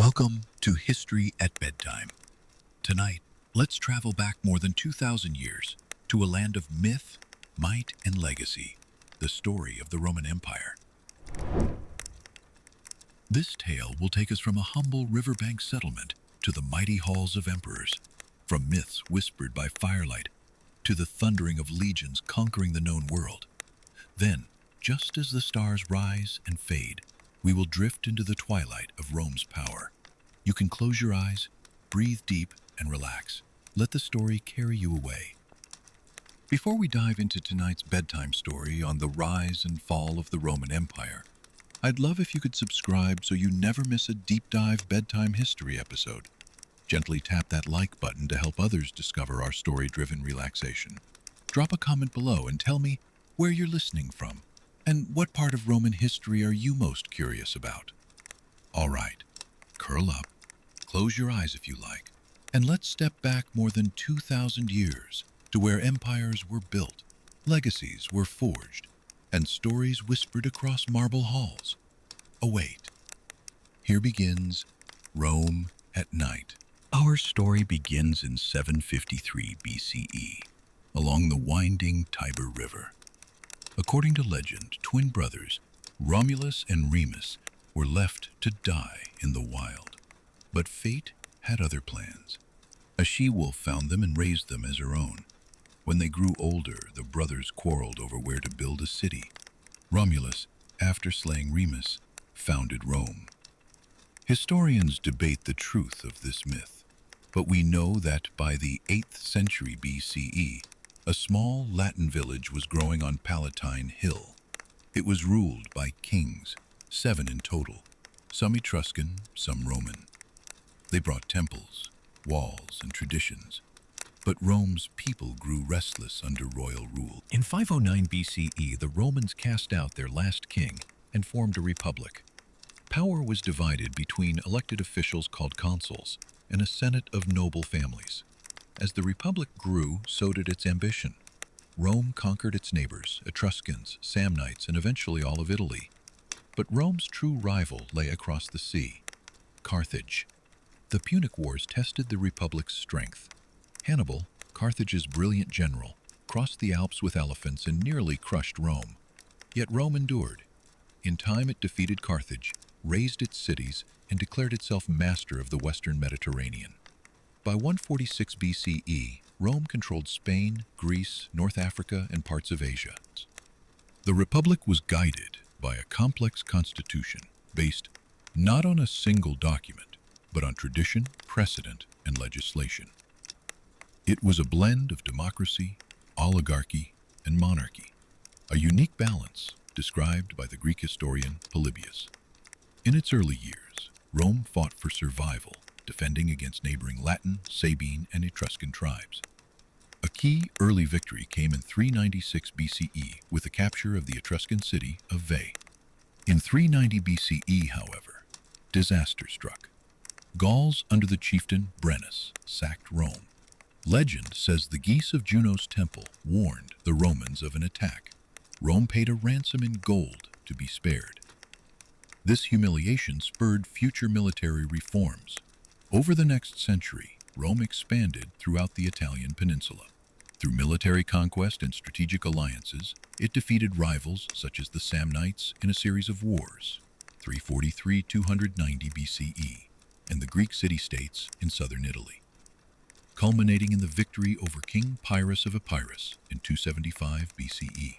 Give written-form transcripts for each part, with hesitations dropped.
Welcome to History at Bedtime. Tonight, let's travel back more than 2,000 years to a land of myth, might, and legacy, the story of the Roman Empire. This tale will take us from a humble riverbank settlement to the mighty halls of emperors, from myths whispered by firelight to the thundering of legions conquering the known world. Then, just as the stars rise and fade, we will drift into the twilight of Rome's power. You can close your eyes, breathe deep, and relax. Let the story carry you away. Before we dive into tonight's bedtime story on the rise and fall of the Roman Empire, I'd love if you could subscribe so you never miss a deep dive bedtime history episode. Gently tap that like button to help others discover our story-driven relaxation. Drop a comment below and tell me where you're listening from. And what part of Roman history are you most curious about? All right, curl up, close your eyes if you like, and let's step back more than 2,000 years to where empires were built, legacies were forged, and stories whispered across marble halls. Await. Here begins Rome at night. Our story begins in 753 BCE, along the winding Tiber River. According to legend, twin brothers, Romulus and Remus, were left to die in the wild. But fate had other plans. A she-wolf found them and raised them as her own. When they grew older, the brothers quarreled over where to build a city. Romulus, after slaying Remus, founded Rome. Historians debate the truth of this myth, but we know that by the 8th century BCE, a small Latin village was growing on Palatine Hill. It was ruled by kings, 7 in total, some Etruscan, some Roman. They brought temples, walls, and traditions, but Rome's people grew restless under royal rule. In 509 BCE, the Romans cast out their last king and formed a republic. Power was divided between elected officials called consuls and a senate of noble families. As the republic grew, so did its ambition. Rome conquered its neighbors, Etruscans, Samnites, and eventually all of Italy. But Rome's true rival lay across the sea, Carthage. The Punic Wars tested the republic's strength. Hannibal, Carthage's brilliant general, crossed the Alps with elephants and nearly crushed Rome. Yet Rome endured. In time it defeated Carthage, razed its cities, and declared itself master of the western Mediterranean. By 146 BCE, Rome controlled Spain, Greece, North Africa, and parts of Asia. The Republic was guided by a complex constitution based not on a single document, but on tradition, precedent, and legislation. It was a blend of democracy, oligarchy, and monarchy, a unique balance described by the Greek historian Polybius. In its early years, Rome fought for survival, defending against neighboring Latin, Sabine, and Etruscan tribes. A key early victory came in 396 BCE with the capture of the Etruscan city of Veii. In 390 BCE, however, disaster struck. Gauls under the chieftain Brennus sacked Rome. Legend says the geese of Juno's temple warned the Romans of an attack. Rome paid a ransom in gold to be spared. This humiliation spurred future military reforms. Over the next century, Rome expanded throughout the Italian peninsula. Through military conquest and strategic alliances, it defeated rivals such as the Samnites in a series of wars, 343–290 BCE, and the Greek city-states in southern Italy, culminating in the victory over King Pyrrhus of Epirus in 275 BCE.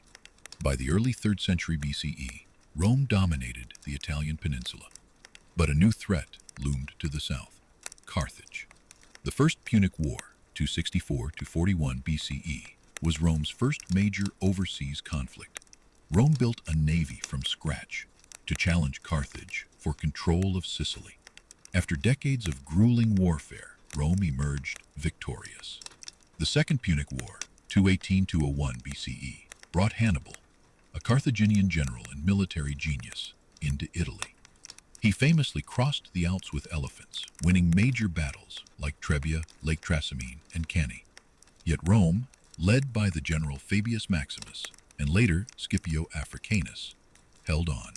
By the early 3rd century BCE, Rome dominated the Italian peninsula, but a new threat loomed to the south. Carthage. The First Punic War, 264–41 BCE, was Rome's first major overseas conflict. Rome built a navy from scratch to challenge Carthage for control of Sicily. After decades of grueling warfare, Rome emerged victorious. The Second Punic War, 218–01 BCE, brought Hannibal, a Carthaginian general and military genius, into Italy. He famously crossed the Alps with elephants, winning major battles like Trebia, Lake Trasimene, and Cannae. Yet Rome, led by the general Fabius Maximus and later Scipio Africanus, held on.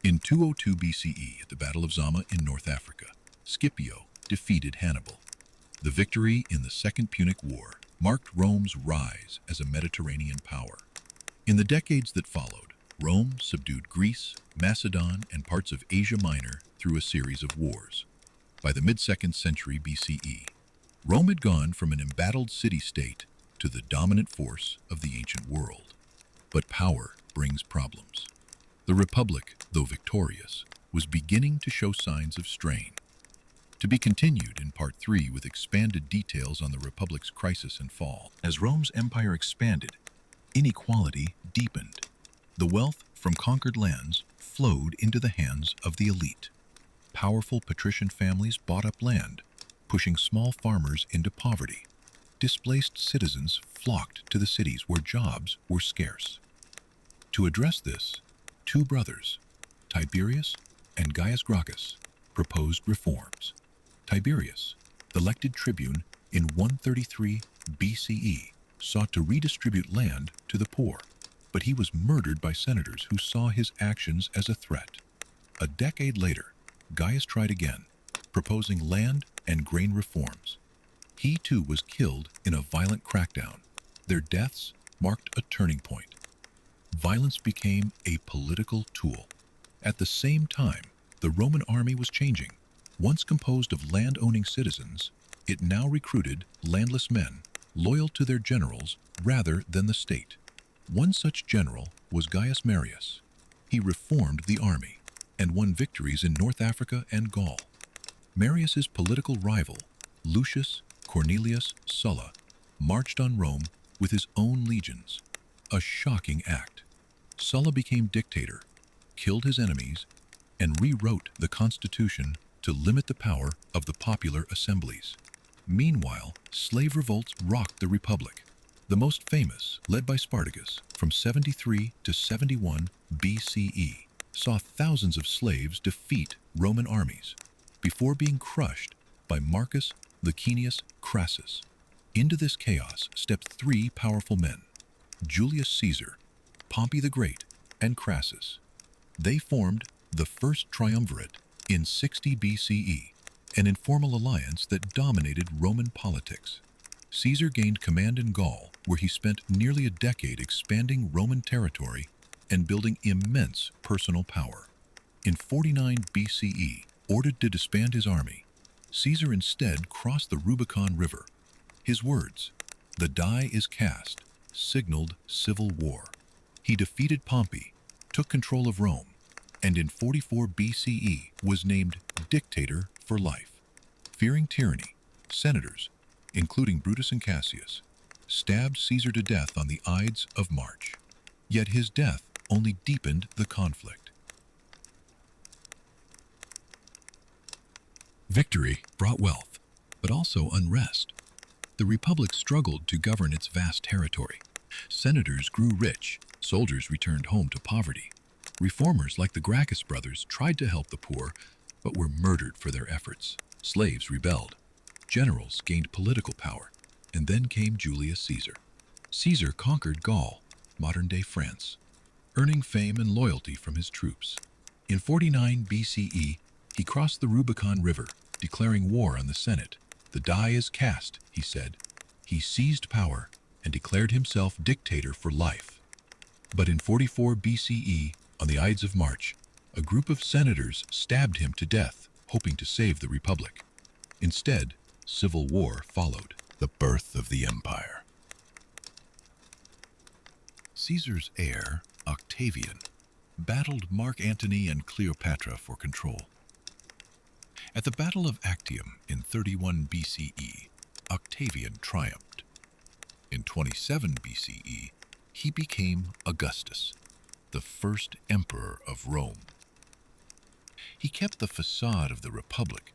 In 202 BCE, at the Battle of Zama in North Africa, Scipio defeated Hannibal. The victory in the Second Punic War marked Rome's rise as a Mediterranean power. In the decades that followed, Rome subdued Greece, Macedon, and parts of Asia Minor through a series of wars. By the mid-2nd century BCE, Rome had gone from an embattled city-state to the dominant force of the ancient world. But power brings problems. The Republic, though victorious, was beginning to show signs of strain. To be continued in Part 3 with expanded details on the Republic's crisis and fall. As Rome's empire expanded, inequality deepened. The wealth from conquered lands flowed into the hands of the elite. Powerful patrician families bought up land, pushing small farmers into poverty. Displaced citizens flocked to the cities where jobs were scarce. To address this, two brothers, Tiberius and Gaius Gracchus, proposed reforms. Tiberius, elected tribune in 133 BCE, sought to redistribute land to the poor, but he was murdered by senators who saw his actions as a threat. A decade later, Gaius tried again, proposing land and grain reforms. He too was killed in a violent crackdown. Their deaths marked a turning point. Violence became a political tool. At the same time, the Roman army was changing. Once composed of land-owning citizens, it now recruited landless men, loyal to their generals rather than the state. One such general was Gaius Marius. He reformed the army and won victories in North Africa and Gaul. Marius's political rival, Lucius Cornelius Sulla, marched on Rome with his own legions. A shocking act. Sulla became dictator, killed his enemies, and rewrote the constitution to limit the power of the popular assemblies. Meanwhile, slave revolts rocked the Republic. The most famous, led by Spartacus from 73 to 71 BCE, saw thousands of slaves defeat Roman armies before being crushed by Marcus Licinius Crassus. Into this chaos stepped three powerful men, Julius Caesar, Pompey the Great, and Crassus. They formed the First Triumvirate in 60 BCE, an informal alliance that dominated Roman politics. Caesar gained command in Gaul, where he spent nearly a decade expanding Roman territory and building immense personal power. In 49 BCE, ordered to disband his army, Caesar instead crossed the Rubicon River. His words, "The die is cast," signaled civil war. He defeated Pompey, took control of Rome, and in 44 BCE was named dictator for life. Fearing tyranny, senators, including Brutus and Cassius, stabbed Caesar to death on the Ides of March. Yet his death only deepened the conflict. Victory brought wealth, but also unrest. The Republic struggled to govern its vast territory. Senators grew rich, soldiers returned home to poverty. Reformers like the Gracchus brothers tried to help the poor, but were murdered for their efforts. Slaves rebelled. Generals gained political power, and then came Julius Caesar. Caesar conquered Gaul, modern-day France, earning fame and loyalty from his troops. In 49 BCE, he crossed the Rubicon River, declaring war on the Senate. "The die is cast," he said. He seized power and declared himself dictator for life. But in 44 BCE, on the Ides of March, a group of senators stabbed him to death, hoping to save the Republic. Instead, civil war followed, the birth of the empire. Caesar's heir, Octavian, battled Mark Antony and Cleopatra for control. At the Battle of Actium in 31 BCE, Octavian triumphed. In 27 BCE, he became Augustus, the first emperor of Rome. He kept the facade of the Republic,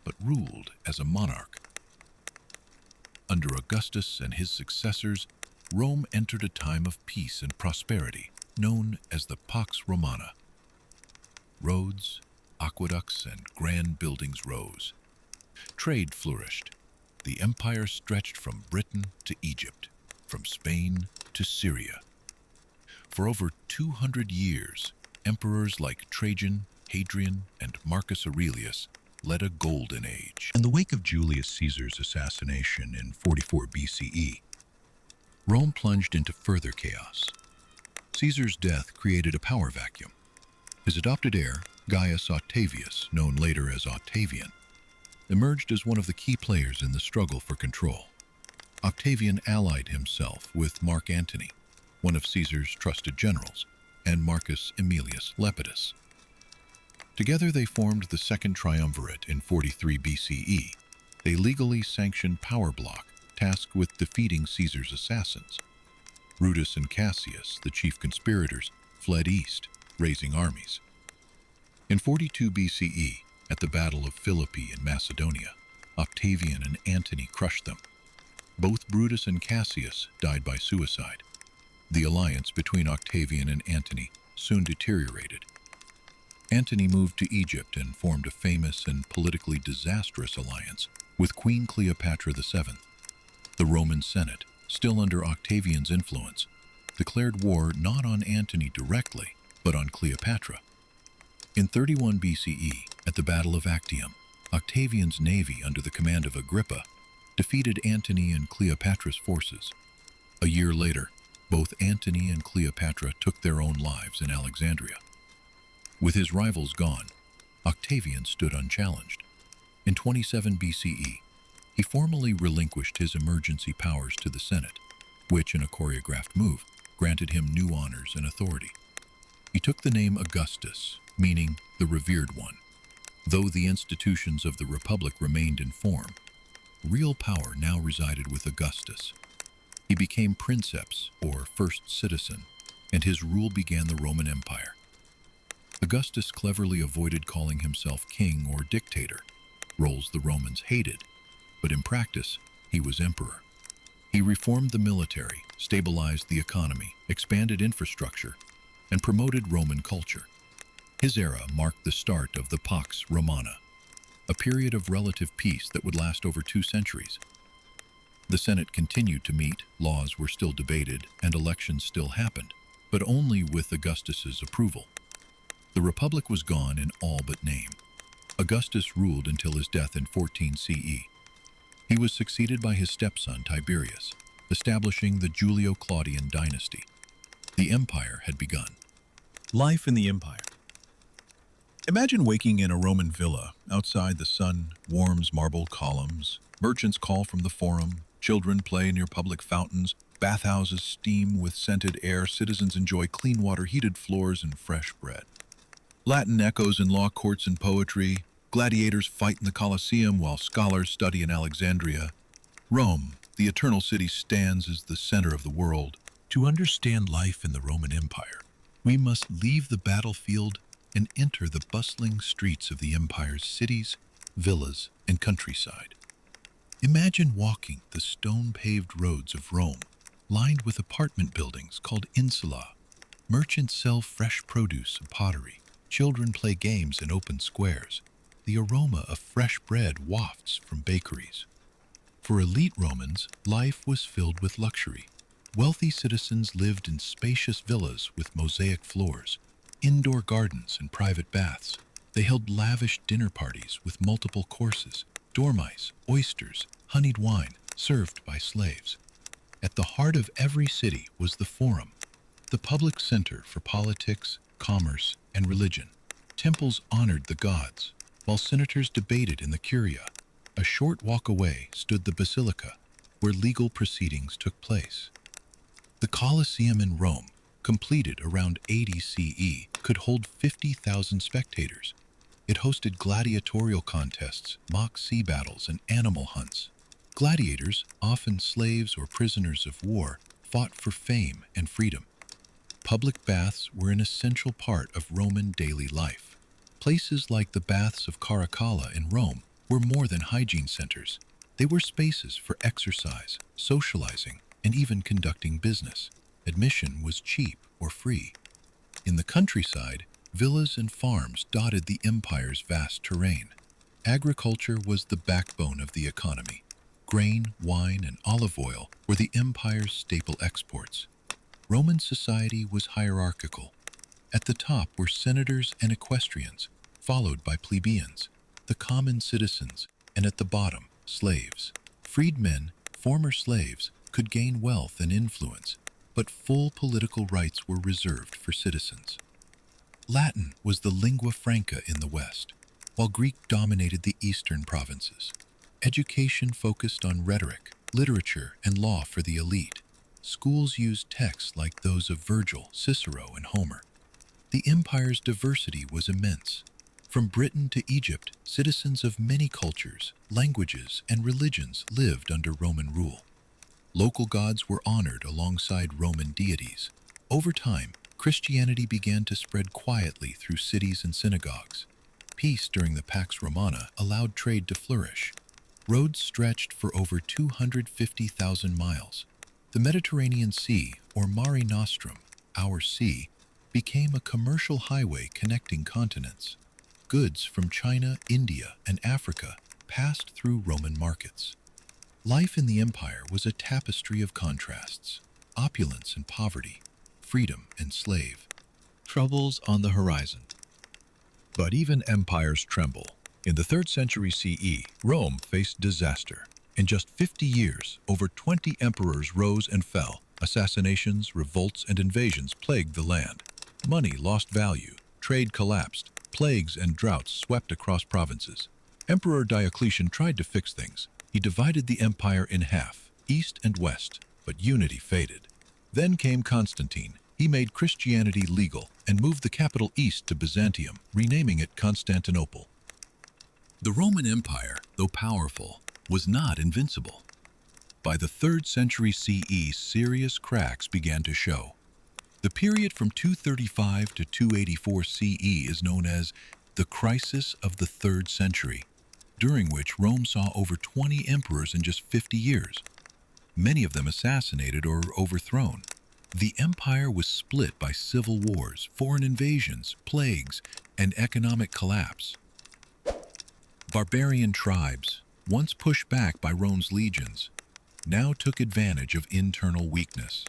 but ruled as a monarch. Under Augustus and his successors, Rome entered a time of peace and prosperity, known as the Pax Romana. Roads, aqueducts, and grand buildings rose. Trade flourished. The empire stretched from Britain to Egypt, from Spain to Syria. For over 200 years, emperors like Trajan, Hadrian, and Marcus Aurelius led a golden age. In the wake of Julius Caesar's assassination in 44 BCE, Rome plunged into further chaos. Caesar's death created a power vacuum. His adopted heir, Gaius Octavius, known later as Octavian, emerged as one of the key players in the struggle for control. Octavian allied himself with Mark Antony, one of Caesar's trusted generals, and Marcus Aemilius Lepidus. Together they formed the Second Triumvirate in 43 BCE. They legally sanctioned power block tasked with defeating Caesar's assassins. Brutus and Cassius, the chief conspirators, fled east, raising armies. In 42 BCE, at the Battle of Philippi in Macedonia, Octavian and Antony crushed them. Both Brutus and Cassius died by suicide. The alliance between Octavian and Antony soon deteriorated. Antony moved to Egypt and formed a famous and politically disastrous alliance with Queen Cleopatra VII. The Roman Senate, still under Octavian's influence, declared war not on Antony directly, but on Cleopatra. In 31 BCE, at the Battle of Actium, Octavian's navy under the command of Agrippa defeated Antony and Cleopatra's forces. A year later, both Antony and Cleopatra took their own lives in Alexandria. With his rivals gone, Octavian stood unchallenged. In 27 BCE, he formally relinquished his emergency powers to the Senate, which, in a choreographed move, granted him new honors and authority. He took the name Augustus, meaning the revered one. Though the institutions of the Republic remained in form, real power now resided with Augustus. He became princeps, or first citizen, and his rule began the Roman Empire. Augustus cleverly avoided calling himself king or dictator, roles the Romans hated, but in practice, he was emperor. He reformed the military, stabilized the economy, expanded infrastructure, and promoted Roman culture. His era marked the start of the Pax Romana, a period of relative peace that would last over 2 centuries. The Senate continued to meet, laws were still debated, and elections still happened, but only with Augustus's approval. The Republic was gone in all but name. Augustus ruled until his death in 14 CE. He was succeeded by his stepson Tiberius, establishing the Julio-Claudian dynasty. The empire had begun. Life in the empire. Imagine waking in a Roman villa. Outside, the sun warms marble columns. Merchants call from the forum. Children play near public fountains. Bathhouses steam with scented air. Citizens enjoy clean water, heated floors, and fresh bread. Latin echoes in law courts and poetry. Gladiators fight in the Colosseum while scholars study in Alexandria. Rome, the eternal city, stands as the center of the world. To understand life in the Roman Empire, we must leave the battlefield and enter the bustling streets of the empire's cities, villas, and countryside. Imagine walking the stone-paved roads of Rome, lined with apartment buildings called insula. Merchants sell fresh produce and pottery. Children play games in open squares. The aroma of fresh bread wafts from bakeries. For elite Romans, life was filled with luxury. Wealthy citizens lived in spacious villas with mosaic floors, indoor gardens, and private baths. They held lavish dinner parties with multiple courses, dormice, oysters, honeyed wine, served by slaves. At the heart of every city was the Forum, the public center for politics, commerce, and religion. Temples honored the gods, while senators debated in the Curia. A short walk away stood the Basilica, where legal proceedings took place. The Colosseum in Rome, completed around 80 CE, could hold 50,000 spectators. It hosted gladiatorial contests, mock sea battles, and animal hunts. Gladiators, often slaves or prisoners of war, fought for fame and freedom. Public baths were an essential part of Roman daily life. Places like the baths of Caracalla in Rome were more than hygiene centers. They were spaces for exercise, socializing, and even conducting business. Admission was cheap or free. In the countryside, villas and farms dotted the empire's vast terrain. Agriculture was the backbone of the economy. Grain, wine, and olive oil were the empire's staple exports. Roman society was hierarchical. At the top were senators and equestrians, followed by plebeians. the common citizens, and at the bottom, slaves. Freedmen, former slaves, could gain wealth and influence, but full political rights were reserved for citizens. Latin was the lingua franca in the West, while Greek dominated the eastern provinces. Education focused on rhetoric, literature, and law for the elite. Schools used texts like those of Virgil, Cicero, and Homer. The empire's diversity was immense. From Britain to Egypt, citizens of many cultures, languages, and religions lived under Roman rule. Local gods were honored alongside Roman deities. Over time, Christianity began to spread quietly through cities and synagogues. Peace during the Pax Romana allowed trade to flourish. Roads stretched for over 250,000 miles. The Mediterranean Sea, or Mare Nostrum, our sea, became a commercial highway connecting continents. Goods from China, India, and Africa passed through Roman markets. Life in the empire was a tapestry of contrasts: opulence and poverty, freedom and slave, troubles on the horizon. But even empires tremble. In the 3rd century CE, Rome faced disaster. In just 50 years, over 20 emperors rose and fell. Assassinations, revolts, and invasions plagued the land. Money lost value, trade collapsed, plagues and droughts swept across provinces. Emperor Diocletian tried to fix things. He divided the empire in half, east and west, but unity faded. Then came Constantine. He made Christianity legal and moved the capital east to Byzantium, renaming it Constantinople. The Roman Empire, though powerful, was not invincible. By the 3rd century CE, serious cracks began to show. The period from 235 to 284 CE is known as the crisis of the 3rd century, during which Rome saw over 20 emperors in just 50 years, many of them assassinated or overthrown. The empire was split by civil wars, foreign invasions, plagues, and economic collapse. Barbarian tribes, once pushed back by Rome's legions, now took advantage of internal weakness.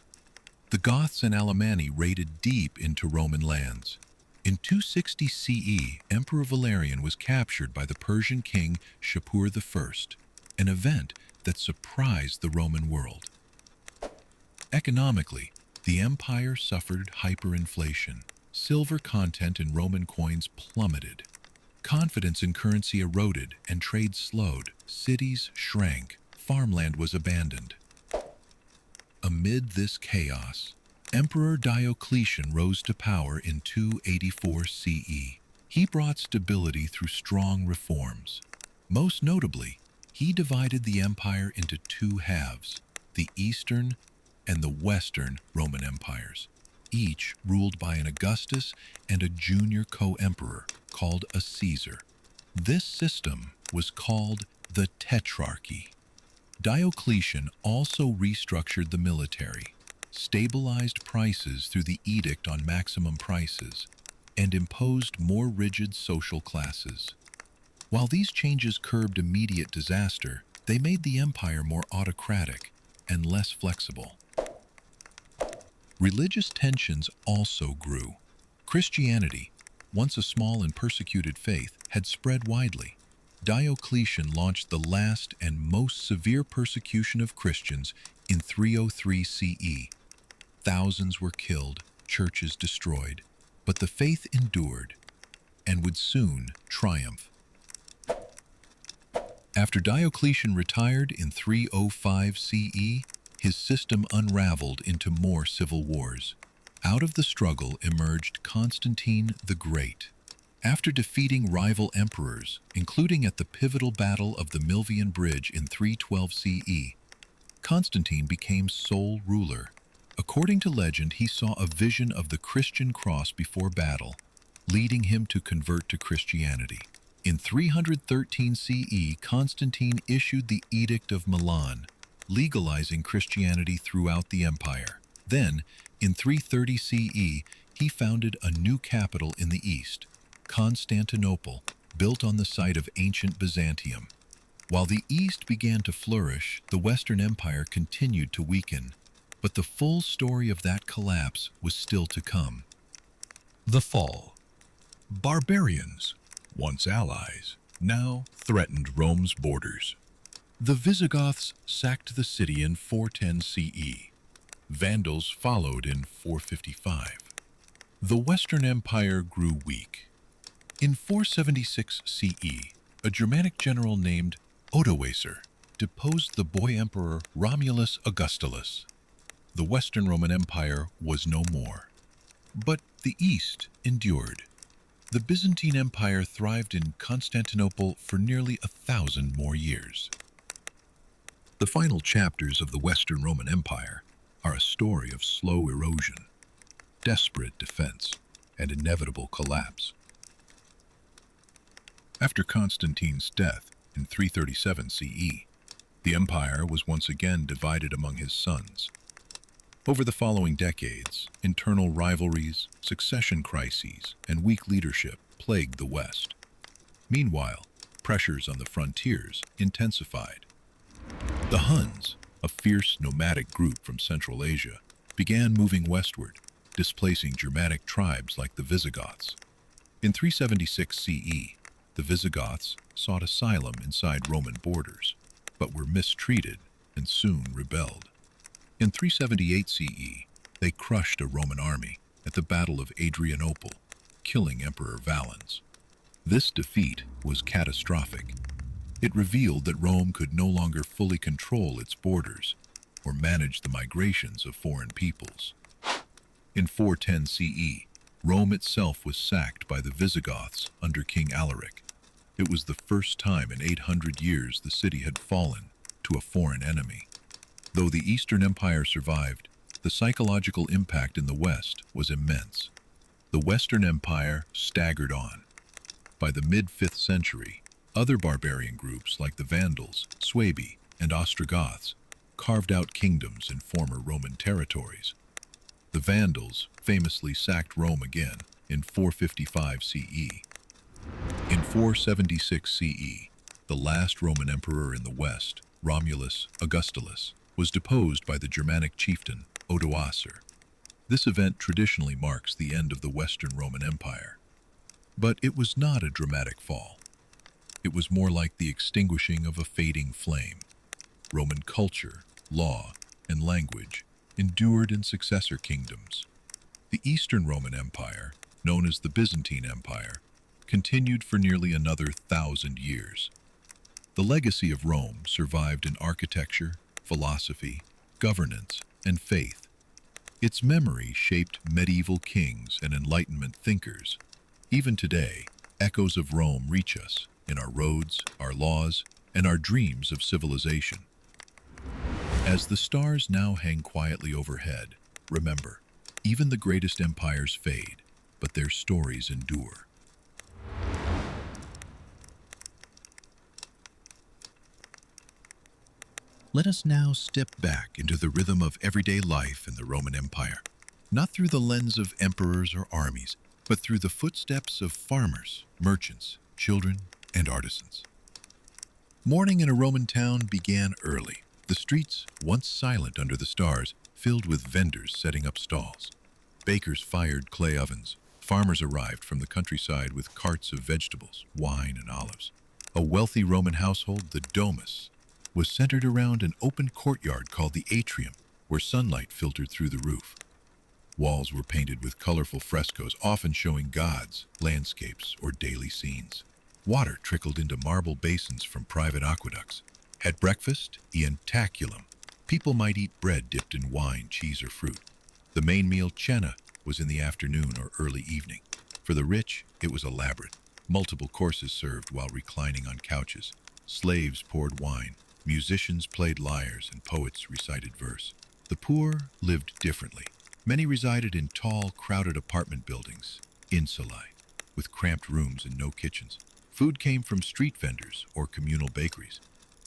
The Goths and Alemanni raided deep into Roman lands. In 260 CE, Emperor Valerian was captured by the Persian king Shapur I, an event that surprised the Roman world. Economically, the empire suffered hyperinflation. Silver content in Roman coins plummeted. Confidence in currency eroded and trade slowed. Cities shrank. Farmland was abandoned. Amid this chaos, Emperor Diocletian rose to power in 284 CE. He brought stability through strong reforms. Most notably, he divided the empire into 2 halves, the Eastern and the Western Roman empires, each ruled by an Augustus and a junior co-emperor called a Caesar. This system was called the Tetrarchy. Diocletian also restructured the military, stabilized prices through the Edict on Maximum Prices, and imposed more rigid social classes. While these changes curbed immediate disaster, they made the empire more autocratic and less flexible. Religious tensions also grew. Christianity, once a small and persecuted faith, had spread widely. Diocletian launched the last and most severe persecution of Christians in 303 CE. Thousands were killed, churches destroyed, but the faith endured and would soon triumph. After Diocletian retired in 305 CE, his system unraveled into more civil wars. Out of the struggle emerged Constantine the Great. After defeating rival emperors, including at the pivotal Battle of the Milvian Bridge in 312 CE, Constantine became sole ruler. According to legend, he saw a vision of the Christian cross before battle, leading him to convert to Christianity. In 313 CE, Constantine issued the Edict of Milan, legalizing Christianity throughout the empire. Then, in 330 CE, he founded a new capital in the east, Constantinople, built on the site of ancient Byzantium. While the East began to flourish, the Western Empire continued to weaken, but the full story of that collapse was still to come. The fall. Barbarians, once allies, now threatened Rome's borders. The Visigoths sacked the city in 410 CE. Vandals followed in 455. The Western Empire grew weak. In 476 CE, a Germanic general named Odoacer deposed the boy emperor Romulus Augustulus. The Western Roman Empire was no more. But the East endured. The Byzantine Empire thrived in Constantinople for nearly 1,000 more years. The final chapters of the Western Roman Empire are a story of slow erosion, desperate defense, and inevitable collapse. After Constantine's death in 337 CE, the empire was once again divided among his sons. Over the following decades, internal rivalries, succession crises, and weak leadership plagued the West. Meanwhile, pressures on the frontiers intensified. The Huns, a fierce nomadic group from Central Asia, began moving westward, displacing Germanic tribes like the Visigoths. In 376 CE, the Visigoths sought asylum inside Roman borders, but were mistreated and soon rebelled. In 378 CE, they crushed a Roman army at the Battle of Adrianople, killing Emperor Valens. This defeat was catastrophic. It revealed that Rome could no longer fully control its borders or manage the migrations of foreign peoples. In 410 CE, Rome itself was sacked by the Visigoths under King Alaric. It was the first time in 800 years the city had fallen to a foreign enemy. Though the Eastern Empire survived, the psychological impact in the West was immense. The Western Empire staggered on. By the mid-5th century, other barbarian groups like the Vandals, Suebi, and Ostrogoths carved out kingdoms in former Roman territories. The Vandals famously sacked Rome again in 455 CE. In 476 CE, the last Roman emperor in the West, Romulus Augustulus, was deposed by the Germanic chieftain Odoacer. This event traditionally marks the end of the Western Roman Empire. But it was not a dramatic fall. It was more like the extinguishing of a fading flame. Roman culture, law, and language endured in successor kingdoms. The Eastern Roman Empire, known as the Byzantine Empire, continued for nearly another 1,000 years. The legacy of Rome survived in architecture, philosophy, governance, and faith. Its memory shaped medieval kings and Enlightenment thinkers. Even today, echoes of Rome reach us in our roads, our laws, and our dreams of civilization. As the stars now hang quietly overhead, remember, even the greatest empires fade, but their stories endure. Let us now step back into the rhythm of everyday life in the Roman Empire, not through the lens of emperors or armies, but through the footsteps of farmers, merchants, children, and artisans. Morning in a Roman town began early. The streets, once silent under the stars, filled with vendors setting up stalls. Bakers fired clay ovens. Farmers arrived from the countryside with carts of vegetables, wine, and olives. A wealthy Roman household, the domus, was centered around an open courtyard called the atrium, where sunlight filtered through the roof. Walls were painted with colorful frescoes, often showing gods, landscapes, or daily scenes. Water trickled into marble basins from private aqueducts. At breakfast, ientaculum, people might eat bread dipped in wine, cheese, or fruit. The main meal, cena, was in the afternoon or early evening. For the rich, it was elaborate. Multiple courses served while reclining on couches. Slaves poured wine. Musicians played lyres and poets recited verse. The poor lived differently. Many resided in tall, crowded apartment buildings, insulae, with cramped rooms and no kitchens. Food came from street vendors or communal bakeries.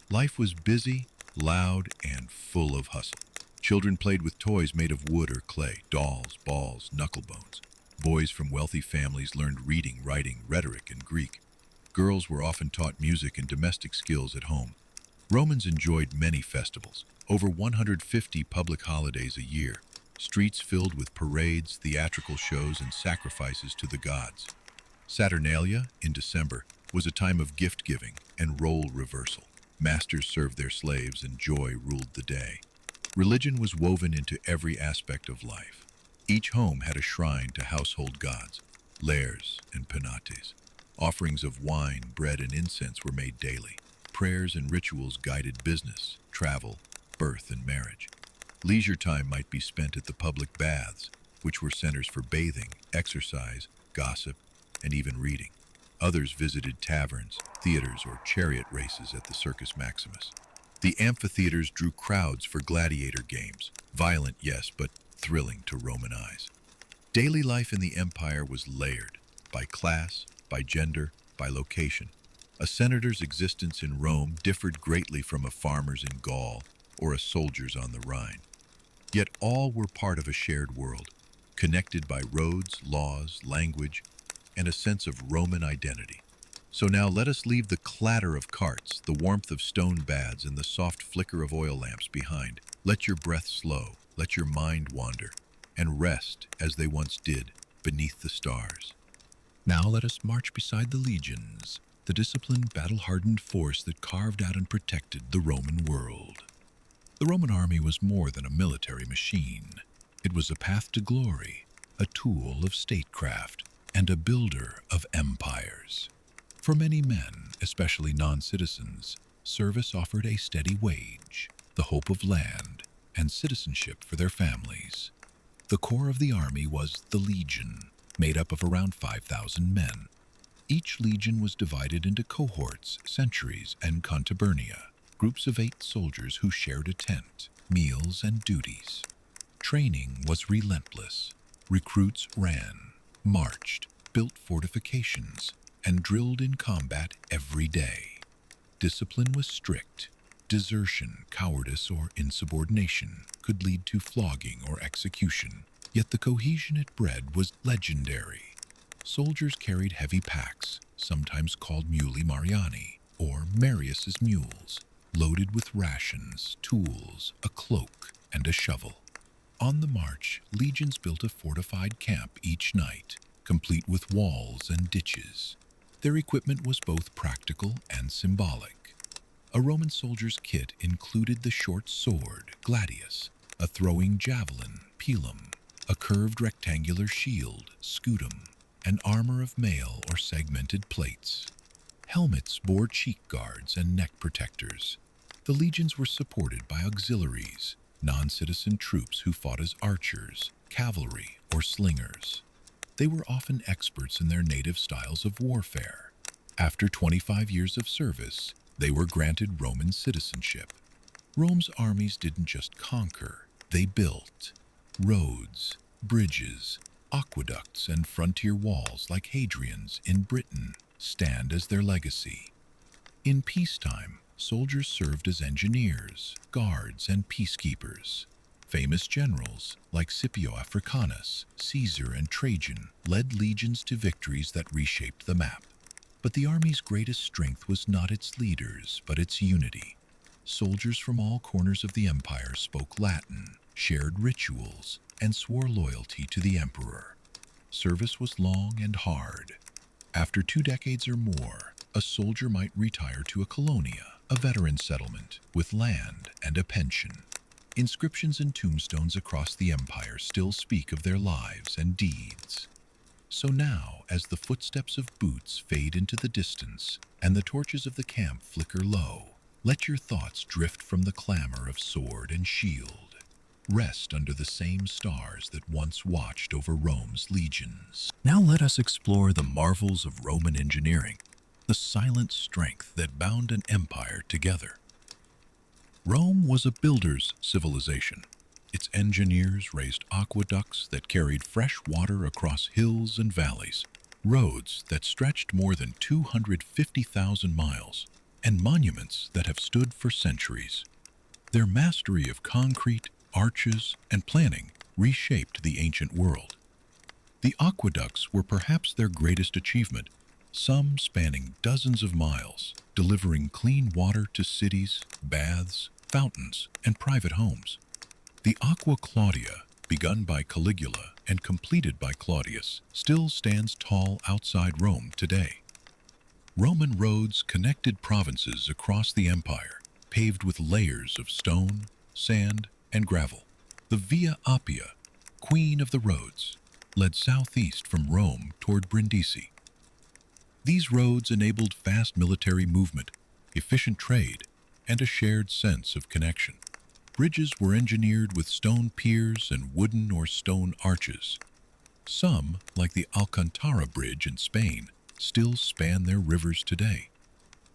Life was busy, loud, and full of hustle. Children played with toys made of wood or clay, dolls, balls, knucklebones. Boys from wealthy families learned reading, writing, rhetoric, and Greek. Girls were often taught music and domestic skills at home. Romans enjoyed many festivals, over 150 public holidays a year, streets filled with parades, theatrical shows, and sacrifices to the gods. Saturnalia, in December, was a time of gift-giving and role reversal. Masters served their slaves and joy ruled the day. Religion was woven into every aspect of life. Each home had a shrine to household gods, lares and penates. Offerings of wine, bread, and incense were made daily. Prayers and rituals guided business, travel, birth, and marriage. Leisure time might be spent at the public baths, which were centers for bathing, exercise, gossip, and even reading. Others visited taverns, theaters, or chariot races at the Circus Maximus. The amphitheaters drew crowds for gladiator games, violent, yes, but thrilling to Roman eyes. Daily life in the empire was layered, by class, by gender, by location. A senator's existence in Rome differed greatly from a farmer's in Gaul or a soldier's on the Rhine. Yet all were part of a shared world, connected by roads, laws, language, and a sense of Roman identity. So now let us leave the clatter of carts, the warmth of stone baths, and the soft flicker of oil lamps behind. Let your breath slow, let your mind wander, and rest, as they once did, beneath the stars. Now let us march beside the legions, the disciplined, battle-hardened force that carved out and protected the Roman world. The Roman army was more than a military machine. It was a path to glory, a tool of statecraft, and a builder of empires. For many men, especially non-citizens, service offered a steady wage, the hope of land, and citizenship for their families. The core of the army was the legion, made up of around 5,000 men. Each legion was divided into cohorts, centuries, and contubernia, groups of 8 soldiers who shared a tent, meals, and duties. Training was relentless. Recruits ran, marched, built fortifications, and drilled in combat every day. Discipline was strict. Desertion, cowardice, or insubordination could lead to flogging or execution. Yet the cohesion it bred was legendary. Soldiers carried heavy packs, sometimes called muli mariani, or Marius's mules, loaded with rations, tools, a cloak, and a shovel. On the march, legions built a fortified camp each night, complete with walls and ditches. Their equipment was both practical and symbolic. A Roman soldier's kit included the short sword, gladius, a throwing javelin, pilum, a curved rectangular shield, scutum, and armor of mail or segmented plates. Helmets bore cheek guards and neck protectors. The legions were supported by auxiliaries, non-citizen troops who fought as archers, cavalry, or slingers. They were often experts in their native styles of warfare. After 25 years of service, they were granted Roman citizenship. Rome's armies didn't just conquer, they built. Roads, bridges, aqueducts, and frontier walls like Hadrian's in Britain stand as their legacy. In peacetime, soldiers served as engineers, guards, and peacekeepers. Famous generals like Scipio Africanus, Caesar, and Trajan led legions to victories that reshaped the map. But the army's greatest strength was not its leaders, but its unity. Soldiers from all corners of the empire spoke Latin, shared rituals, and swore loyalty to the emperor. Service was long and hard. After 2 decades or more, a soldier might retire to a colonia, a veteran settlement, with land and a pension. Inscriptions and tombstones across the empire still speak of their lives and deeds. So now, as the footsteps of boots fade into the distance and the torches of the camp flicker low, let your thoughts drift from the clamor of sword and shield. Rest under the same stars that once watched over Rome's legions. Now let us explore the marvels of Roman engineering, the silent strength that bound an empire together. Rome was a builder's civilization. Its engineers raised aqueducts that carried fresh water across hills and valleys, roads that stretched more than 250,000 miles, and monuments that have stood for centuries. Their mastery of concrete, arches, and planning reshaped the ancient world. The aqueducts were perhaps their greatest achievement, some spanning dozens of miles, delivering clean water to cities, baths, fountains, and private homes. The Aqua Claudia, begun by Caligula and completed by Claudius, still stands tall outside Rome today. Roman roads connected provinces across the empire, paved with layers of stone, sand, and gravel. The Via Appia, queen of the roads, led southeast from Rome toward Brindisi. These roads enabled fast military movement, efficient trade, and a shared sense of connection. Bridges were engineered with stone piers and wooden or stone arches. Some, like the Alcantara Bridge in Spain, still span their rivers today.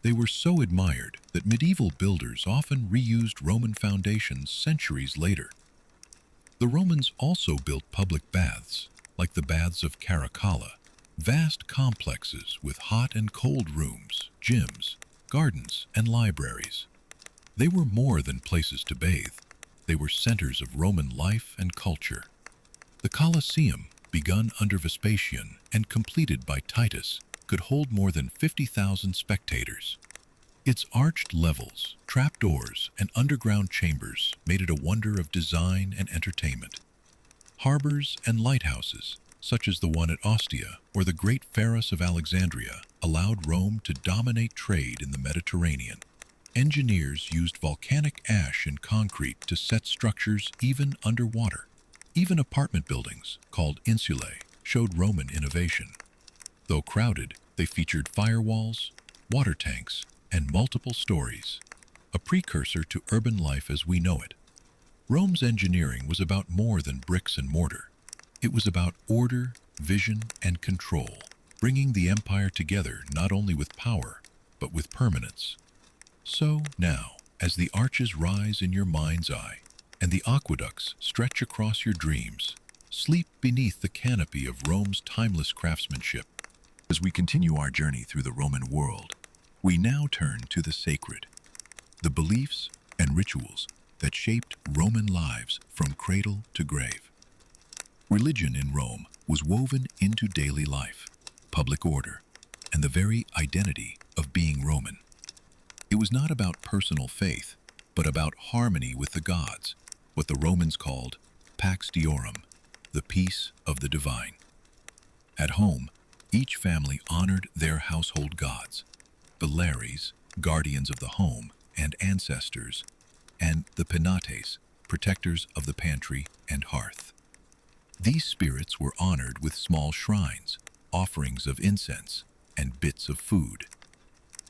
They were so admired that medieval builders often reused Roman foundations centuries later. The Romans also built public baths, like the baths of Caracalla, vast complexes with hot and cold rooms, gyms, gardens, and libraries. They were more than places to bathe. They were centers of Roman life and culture. The Colosseum, begun under Vespasian and completed by Titus, could hold more than 50,000 spectators. Its arched levels, trapdoors, and underground chambers made it a wonder of design and entertainment. Harbors and lighthouses, such as the one at Ostia or the Great Pharos of Alexandria, allowed Rome to dominate trade in the Mediterranean. Engineers used volcanic ash and concrete to set structures even underwater. Even apartment buildings, called insulae, showed Roman innovation. Though crowded, they featured firewalls, water tanks, and multiple stories, a precursor to urban life as we know it. Rome's engineering was about more than bricks and mortar. It was about order, vision, and control, bringing the empire together not only with power, but with permanence. So now, as the arches rise in your mind's eye, and the aqueducts stretch across your dreams, sleep beneath the canopy of Rome's timeless craftsmanship. As we continue our journey through the Roman world, we now turn to the sacred, the beliefs and rituals that shaped Roman lives from cradle to grave. Religion in Rome was woven into daily life, public order, and the very identity of being Roman. It was not about personal faith, but about harmony with the gods, what the Romans called pax deorum, the peace of the divine. At home, each family honored their household gods, the lares, guardians of the home and ancestors, and the penates, protectors of the pantry and hearth. These spirits were honored with small shrines, offerings of incense, and bits of food.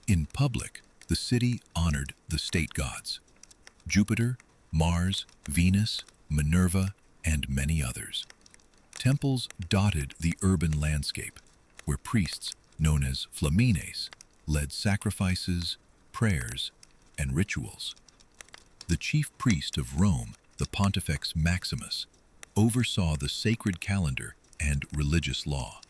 In public, the city honored the state gods, Jupiter, Mars, Venus, Minerva, and many others. Temples dotted the urban landscape, where priests, known as flamines, led sacrifices, prayers, and rituals. The chief priest of Rome, the Pontifex Maximus, oversaw the sacred calendar and religious law.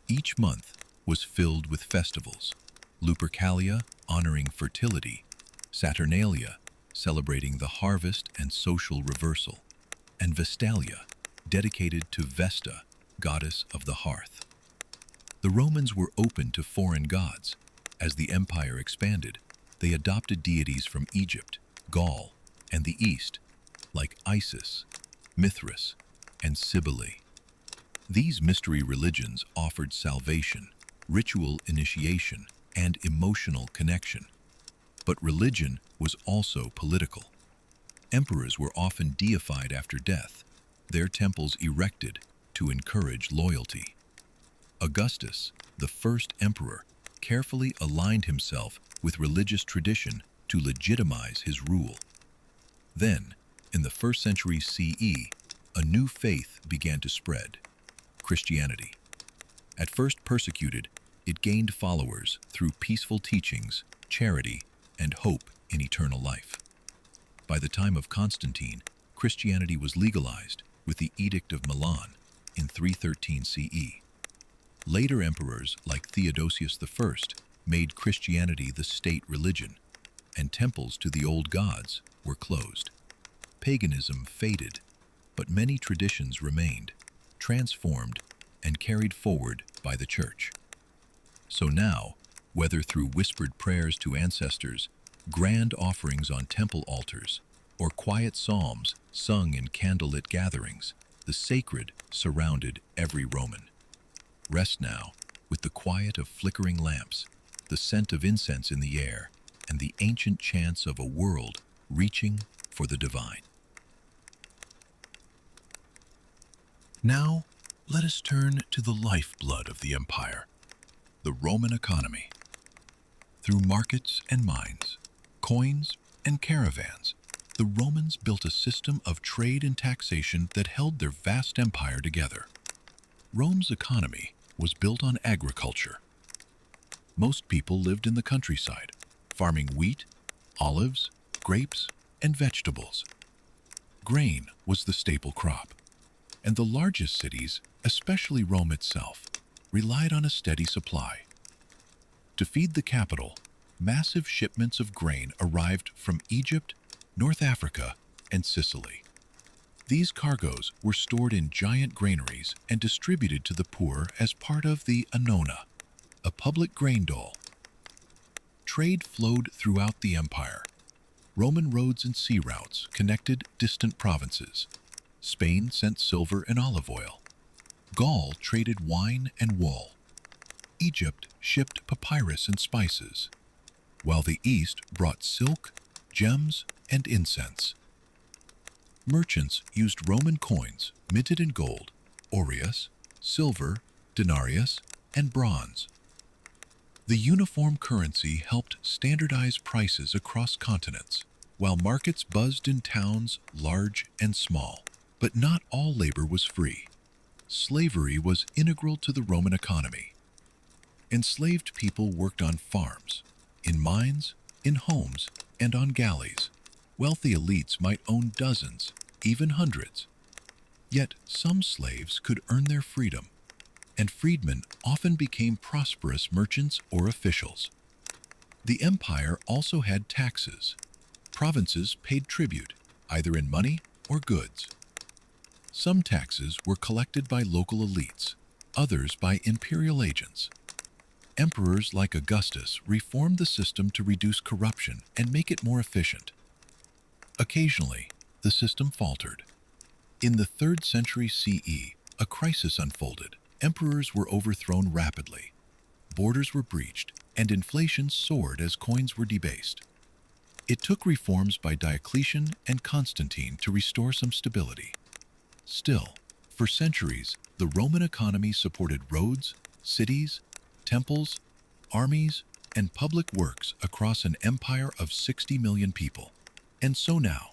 Each month was filled with festivals, Lupercalia honoring fertility, Saturnalia celebrating the harvest and social reversal, and Vestalia dedicated to Vesta, goddess of the hearth. The Romans were open to foreign gods. As the empire expanded, they adopted deities from Egypt, Gaul, and the East, like Isis, Mithras, and Cybele. These mystery religions offered salvation, ritual initiation, and emotional connection. But religion was also political. Emperors were often deified after death, their temples erected to encourage loyalty. Augustus, the first emperor, carefully aligned himself with religious tradition to legitimize his rule. Then, in the 1st century CE, a new faith began to spread, Christianity. At first persecuted, it gained followers through peaceful teachings, charity, and hope in eternal life. By the time of Constantine, Christianity was legalized with the Edict of Milan in 313 CE. Later emperors like Theodosius I made Christianity the state religion, and temples to the old gods were closed. Paganism faded, but many traditions remained, transformed, and carried forward by the Church. So now, whether through whispered prayers to ancestors, grand offerings on temple altars, or quiet psalms sung in candlelit gatherings, the sacred surrounded every Roman. Rest now, with the quiet of flickering lamps, the scent of incense in the air, and the ancient chants of a world reaching for the divine. Now, let us turn to the lifeblood of the empire, the Roman economy. Through markets and mines, coins and caravans, the Romans built a system of trade and taxation that held their vast empire together. Rome's economy was built on agriculture. Most people lived in the countryside, farming wheat, olives, grapes, and vegetables. Grain was the staple crop, and the largest cities, especially Rome itself, relied on a steady supply. To feed the capital, massive shipments of grain arrived from Egypt, North Africa, and Sicily. These cargoes were stored in giant granaries and distributed to the poor as part of the annona, a public grain dole. Trade flowed throughout the empire. Roman roads and sea routes connected distant provinces. Spain sent silver and olive oil. Gaul traded wine and wool. Egypt shipped papyrus and spices, while the East brought silk, gems, and incense. Merchants used Roman coins minted in gold, aureus, silver, denarius, and bronze. The uniform currency helped standardize prices across continents, while markets buzzed in towns large and small. But not all labor was free. Slavery was integral to the Roman economy. Enslaved people worked on farms, in mines, in homes, and on galleys. Wealthy elites might own dozens, even hundreds. Yet some slaves could earn their freedom, and freedmen often became prosperous merchants or officials. The empire also had taxes. Provinces paid tribute, either in money or goods. Some taxes were collected by local elites, others by imperial agents. Emperors like Augustus reformed the system to reduce corruption and make it more efficient. Occasionally, the system faltered. In the 3rd century CE, a crisis unfolded. Emperors were overthrown rapidly. Borders were breached, and inflation soared as coins were debased. It took reforms by Diocletian and Constantine to restore some stability. Still, for centuries, the Roman economy supported roads, cities, temples, armies, and public works across an empire of 60 million people. And so now,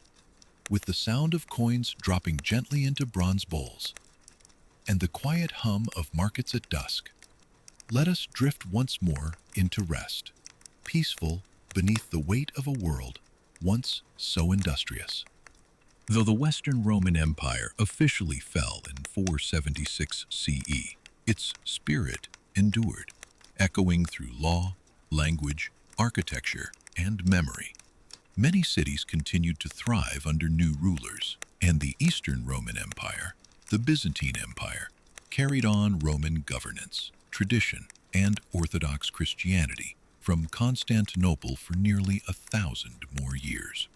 with the sound of coins dropping gently into bronze bowls, and the quiet hum of markets at dusk, let us drift once more into rest, peaceful beneath the weight of a world once so industrious. Though the Western Roman Empire officially fell in 476 CE, its spirit endured, echoing through law, language, architecture, and memory. Many cities continued to thrive under new rulers, and the Eastern Roman Empire, the Byzantine Empire, carried on Roman governance, tradition, and Orthodox Christianity from Constantinople for nearly 1,000 more years.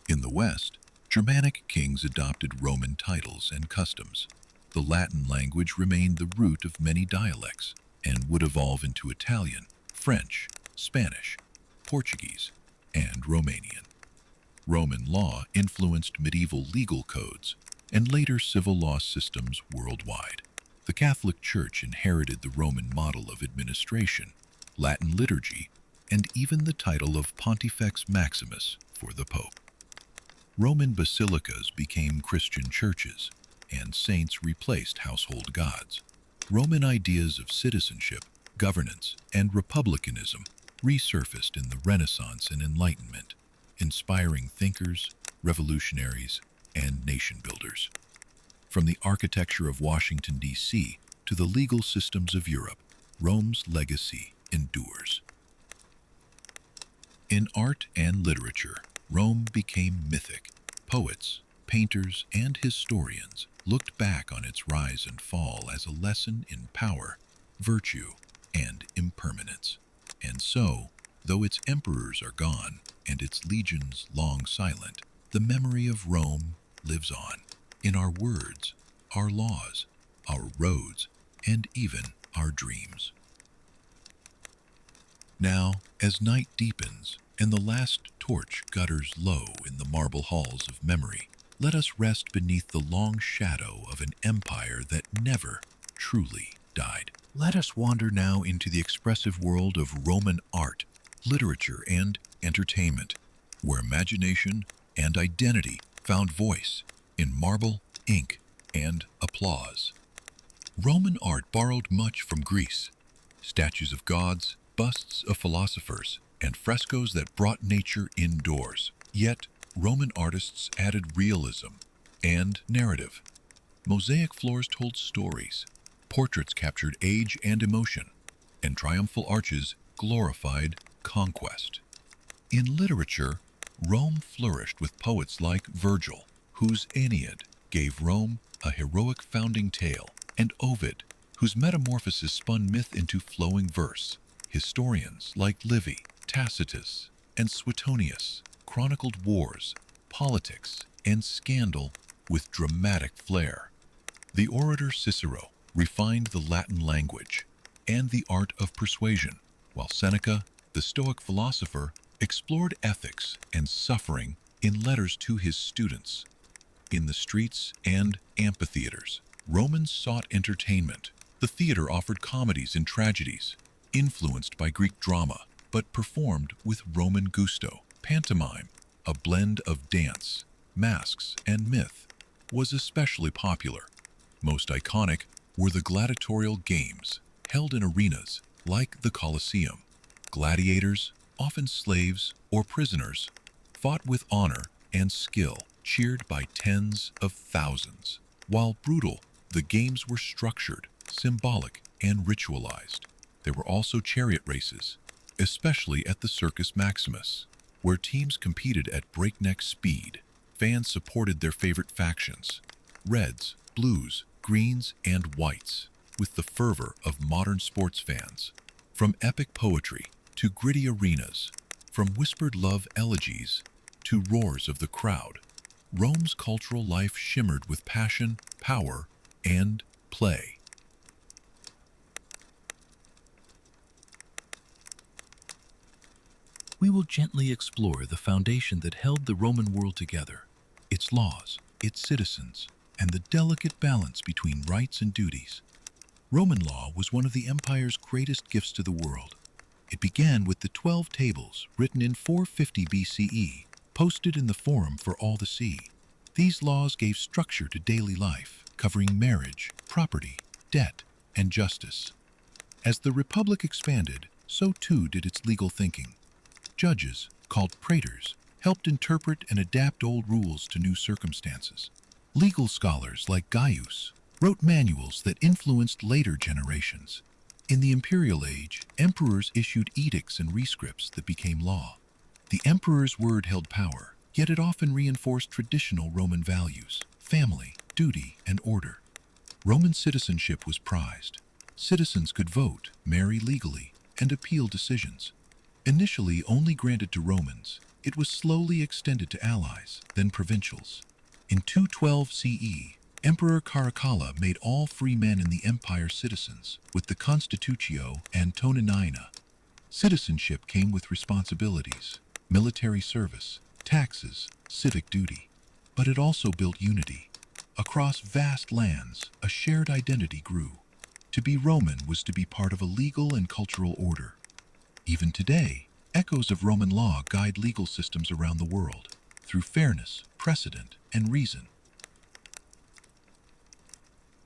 In the West, Germanic kings adopted Roman titles and customs. The Latin language remained the root of many dialects and would evolve into Italian, French, Spanish, Portuguese, and Romanian. Roman law influenced medieval legal codes and later civil law systems worldwide. The Catholic Church inherited the Roman model of administration, Latin liturgy, and even the title of Pontifex Maximus for the Pope. Roman basilicas became Christian churches, and saints replaced household gods. Roman ideas of citizenship, governance, and republicanism resurfaced in the Renaissance and Enlightenment, inspiring thinkers, revolutionaries, and nation builders. From the architecture of Washington, D.C., to the legal systems of Europe, Rome's legacy endures. In art and literature, Rome became mythic. Poets, painters, and historians looked back on its rise and fall as a lesson in power, virtue, and impermanence. And so, though its emperors are gone and its legions long silent, the memory of Rome lives on in our words, our laws, our roads, and even our dreams. Now, as night deepens and the last torch gutters low in the marble halls of memory, let us rest beneath the long shadow of an empire that never truly died. Let us wander now into the expressive world of Roman art, literature, and entertainment, where imagination and identity found voice in marble, ink, and applause. Roman art borrowed much from Greece: statues of gods, busts of philosophers, and frescoes that brought nature indoors. Yet, Roman artists added realism and narrative. Mosaic floors told stories, portraits captured age and emotion, and triumphal arches glorified conquest. In literature, Rome flourished with poets like Virgil, whose Aeneid gave Rome a heroic founding tale, and Ovid, whose Metamorphoses spun myth into flowing verse. Historians like Livy, Tacitus, and Suetonius chronicled wars, politics, and scandal with dramatic flair. The orator Cicero refined the Latin language and the art of persuasion, while Seneca, the Stoic philosopher, explored ethics and suffering in letters to his students. In the streets and amphitheaters, Romans sought entertainment. The theater offered comedies and tragedies, influenced by Greek drama, but performed with Roman gusto. Pantomime, a blend of dance, masks, and myth, was especially popular. Most iconic were the gladiatorial games, held in arenas like the Colosseum. Gladiators, often slaves or prisoners, fought with honor and skill, cheered by tens of thousands. While brutal, the games were structured, symbolic, and ritualized. There were also chariot races, especially at the Circus Maximus, where teams competed at breakneck speed. Fans supported their favorite factions: reds, blues, greens, and whites, with the fervor of modern sports fans. From epic poetry to gritty arenas, from whispered love elegies to roars of the crowd, Rome's cultural life shimmered with passion, power, and play. We will gently explore the foundation that held the Roman world together, its laws, its citizens, and the delicate balance between rights and duties. Roman law was one of the empire's greatest gifts to the world. It began with the 12 tables, written in 450 BCE, posted in the Forum for all to see. These laws gave structure to daily life, covering marriage, property, debt, and justice. As the Republic expanded, so too did its legal thinking. Judges, called praetors, helped interpret and adapt old rules to new circumstances. Legal scholars like Gaius wrote manuals that influenced later generations. In the imperial age, emperors issued edicts and rescripts that became law. The emperor's word held power, yet it often reinforced traditional Roman values: family, duty, and order. Roman citizenship was prized. Citizens could vote, marry legally, and appeal decisions. Initially only granted to Romans, it was slowly extended to allies, then provincials. In 212 CE, Emperor Caracalla made all free men in the empire citizens, with the Constitutio Antonina. Citizenship came with responsibilities: military service, taxes, civic duty. But it also built unity. Across vast lands, a shared identity grew. To be Roman was to be part of a legal and cultural order. Even today, echoes of Roman law guide legal systems around the world, through fairness, precedent, and reason.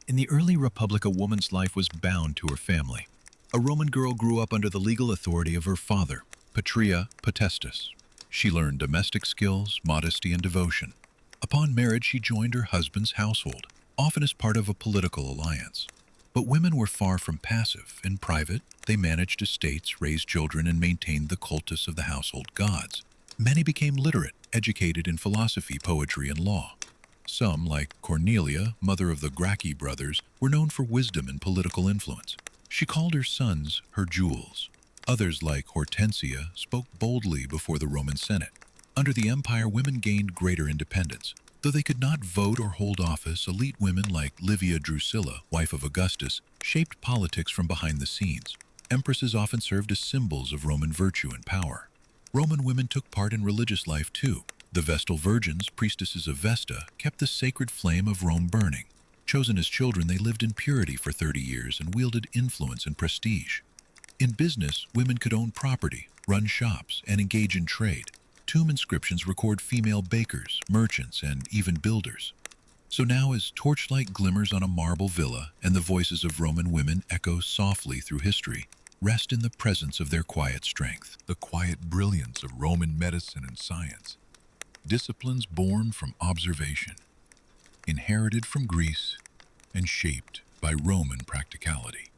In the early Republic, a woman's life was bound to her family. A Roman girl grew up under the legal authority of her father, Patria Potestas. She learned domestic skills, modesty, and devotion. Upon marriage, she joined her husband's household, often as part of a political alliance. But women were far from passive. In private, they managed estates, raised children, and maintained the cultus of the household gods. Many became literate, educated in philosophy, poetry, and law. Some, like Cornelia, mother of the Gracchi brothers, were known for wisdom and political influence. She called her sons her jewels. Others, like Hortensia, spoke boldly before the Roman Senate. Under the empire, women gained greater independence. Though they could not vote or hold office, elite women like Livia Drusilla, wife of Augustus, shaped politics from behind the scenes. Empresses often served as symbols of Roman virtue and power. Roman women took part in religious life too. The Vestal Virgins, priestesses of Vesta, kept the sacred flame of Rome burning. Chosen as children, they lived in purity for 30 years and wielded influence and prestige. In business, women could own property, run shops, and engage in trade. Tomb inscriptions record female bakers, merchants, and even builders. So now, as torchlight glimmers on a marble villa and the voices of Roman women echo softly through history, rest in the presence of their quiet strength, the quiet brilliance of Roman medicine and science, disciplines born from observation, inherited from Greece, and shaped by Roman practicality.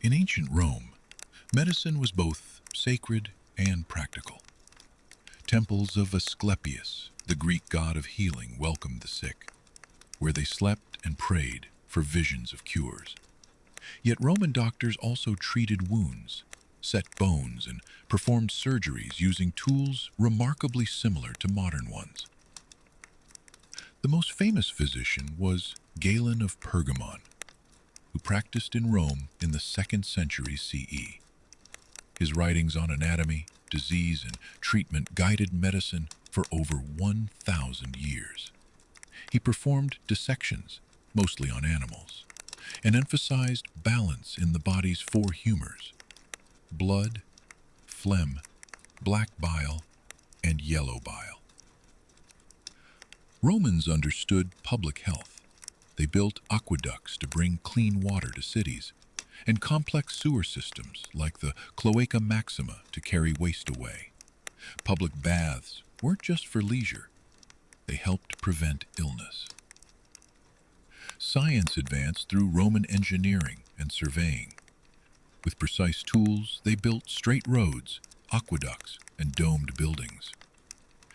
In ancient Rome, medicine was both sacred and practical. Temples of Asclepius, the Greek god of healing, welcomed the sick, where they slept and prayed for visions of cures. Yet Roman doctors also treated wounds, set bones, and performed surgeries using tools remarkably similar to modern ones. The most famous physician was Galen of Pergamon, who practiced in Rome in the 2nd century CE. His writings on anatomy, disease, and treatment guided medicine for over 1,000 years. He performed dissections, mostly on animals, and emphasized balance in the body's 4 humors: blood, phlegm, black bile, and yellow bile. Romans understood public health. They built aqueducts to bring clean water to cities, and complex sewer systems like the Cloaca Maxima to carry waste away. Public baths weren't just for leisure. They helped prevent illness. Science advanced through Roman engineering and surveying. With precise tools, they built straight roads, aqueducts, and domed buildings.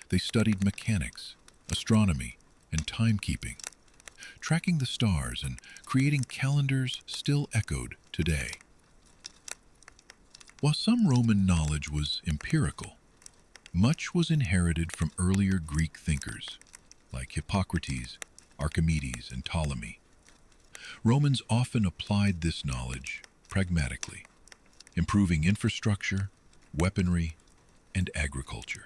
They studied mechanics, astronomy, and timekeeping, tracking the stars and creating calendars still echoed today. While some Roman knowledge was empirical, much was inherited from earlier Greek thinkers like Hippocrates, Archimedes, and Ptolemy. Romans often applied this knowledge pragmatically, improving infrastructure, weaponry, and agriculture.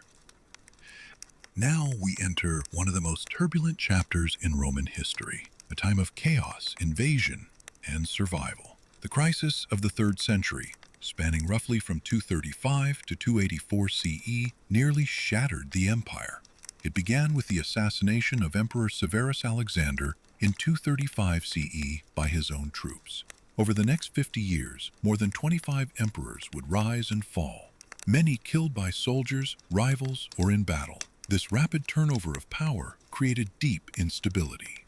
Now we enter one of the most turbulent chapters in Roman history, a time of chaos, invasion, and survival. The crisis of the 3rd century, spanning roughly from 235 to 284 CE, nearly shattered the empire. It began with the assassination of Emperor Severus Alexander in 235 CE by his own troops. Over the next 50 years, more than 25 emperors would rise and fall, many killed by soldiers, rivals, or in battle. This rapid turnover of power created deep instability.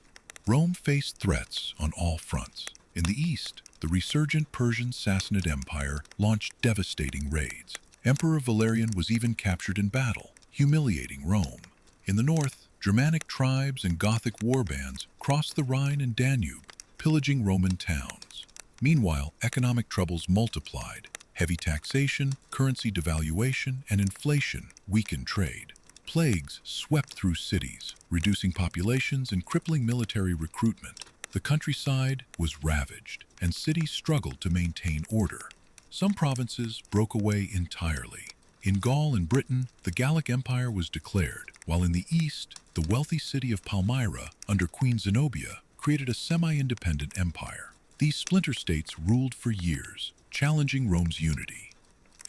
Rome faced threats on all fronts. In the east, the resurgent Persian Sassanid Empire launched devastating raids. Emperor Valerian was even captured in battle, humiliating Rome. In the north, Germanic tribes and Gothic warbands crossed the Rhine and Danube, pillaging Roman towns. Meanwhile, economic troubles multiplied. Heavy taxation, currency devaluation, and inflation weakened trade. Plagues swept through cities, reducing populations and crippling military recruitment. The countryside was ravaged, and cities struggled to maintain order. Some provinces broke away entirely. In Gaul and Britain, the Gallic Empire was declared, while in the east, the wealthy city of Palmyra, under Queen Zenobia, created a semi-independent empire. These splinter states ruled for years, challenging Rome's unity.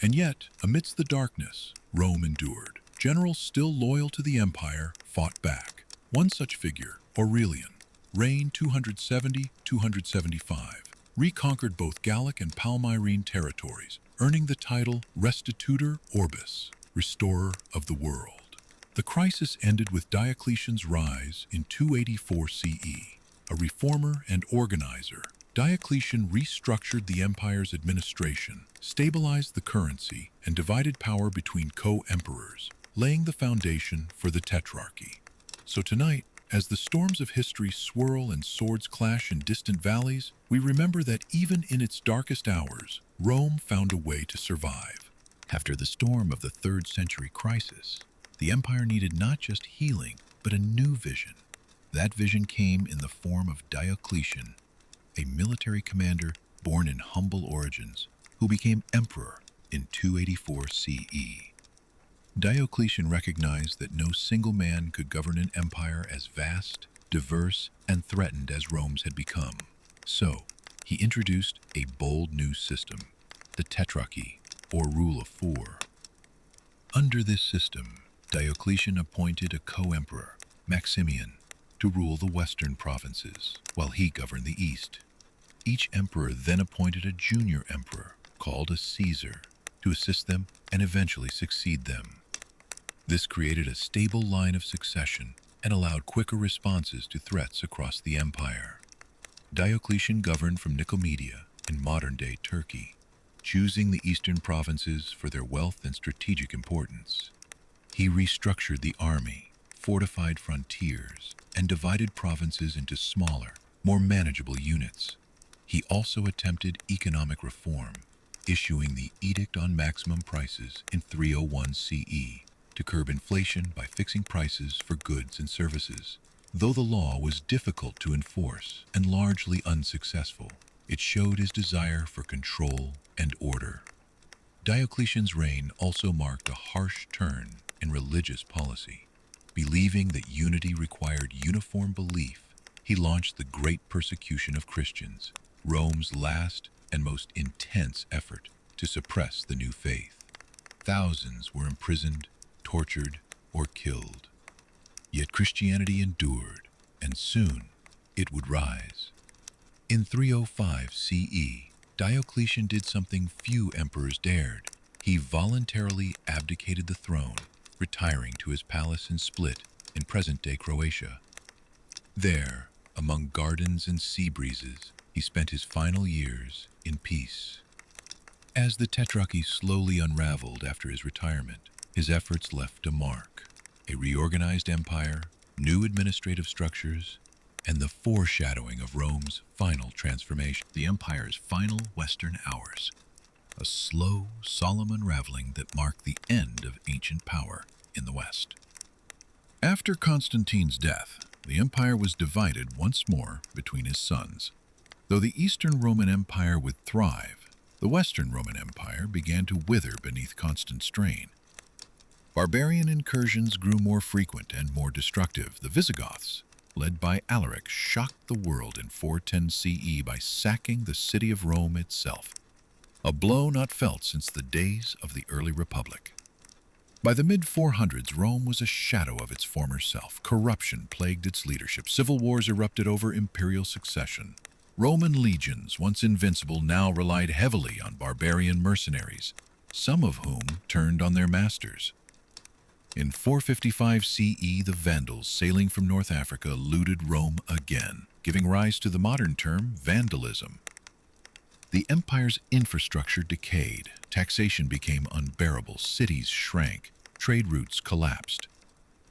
And yet, amidst the darkness, Rome endured. Generals still loyal to the empire fought back. One such figure, Aurelian, reigned 270-275, reconquered both Gallic and Palmyrene territories, earning the title Restitutor Orbis, Restorer of the World. The crisis ended with Diocletian's rise in 284 CE. A reformer and organizer, Diocletian restructured the empire's administration, stabilized the currency, and divided power between co-emperors, laying the foundation for the Tetrarchy. So tonight, as the storms of history swirl and swords clash in distant valleys, we remember that even in its darkest hours, Rome found a way to survive. After the storm of the 3rd century crisis, the empire needed not just healing, but a new vision. That vision came in the form of Diocletian, a military commander born in humble origins, who became emperor in 284 CE. Diocletian recognized that no single man could govern an empire as vast, diverse, and threatened as Rome's had become. So, he introduced a bold new system, the tetrarchy, or rule of four. Under this system, Diocletian appointed a co-emperor, Maximian, to rule the western provinces, while he governed the east. Each emperor then appointed a junior emperor, called a Caesar, to assist them and eventually succeed them. This created a stable line of succession and allowed quicker responses to threats across the empire. Diocletian governed from Nicomedia in modern-day Turkey, choosing the eastern provinces for their wealth and strategic importance. He restructured the army, fortified frontiers, and divided provinces into smaller, more manageable units. He also attempted economic reform, issuing the Edict on Maximum Prices in 301 CE to curb inflation by fixing prices for goods and services. Though the law was difficult to enforce and largely unsuccessful, it showed his desire for control and order. Diocletian's reign also marked a harsh turn in religious policy. Believing that unity required uniform belief, he launched the Great Persecution of Christians, Rome's last and most intense effort to suppress the new faith. Thousands were imprisoned, tortured, or killed. Yet Christianity endured, and soon it would rise. In 305 CE, Diocletian did something few emperors dared. He voluntarily abdicated the throne, retiring to his palace in Split in present-day Croatia. There, among gardens and sea breezes, he spent his final years in peace. As the Tetrarchy slowly unraveled after his retirement, his efforts left a mark: a reorganized empire, new administrative structures, and the foreshadowing of Rome's final transformation. The empire's final western hours, a slow, solemn unraveling that marked the end of ancient power in the West. After Constantine's death, the empire was divided once more between his sons. Though the Eastern Roman Empire would thrive, the Western Roman Empire began to wither beneath constant strain. Barbarian incursions grew more frequent and more destructive. The Visigoths, led by Alaric, shocked the world in 410 CE by sacking the city of Rome itself, a blow not felt since the days of the early Republic. By the mid-400s, Rome was a shadow of its former self. Corruption plagued its leadership. Civil wars erupted over imperial succession. Roman legions, once invincible, now relied heavily on barbarian mercenaries, some of whom turned on their masters. In 455 CE, the Vandals, sailing from North Africa, looted Rome again, giving rise to the modern term vandalism. The empire's infrastructure decayed, taxation became unbearable, cities shrank, trade routes collapsed.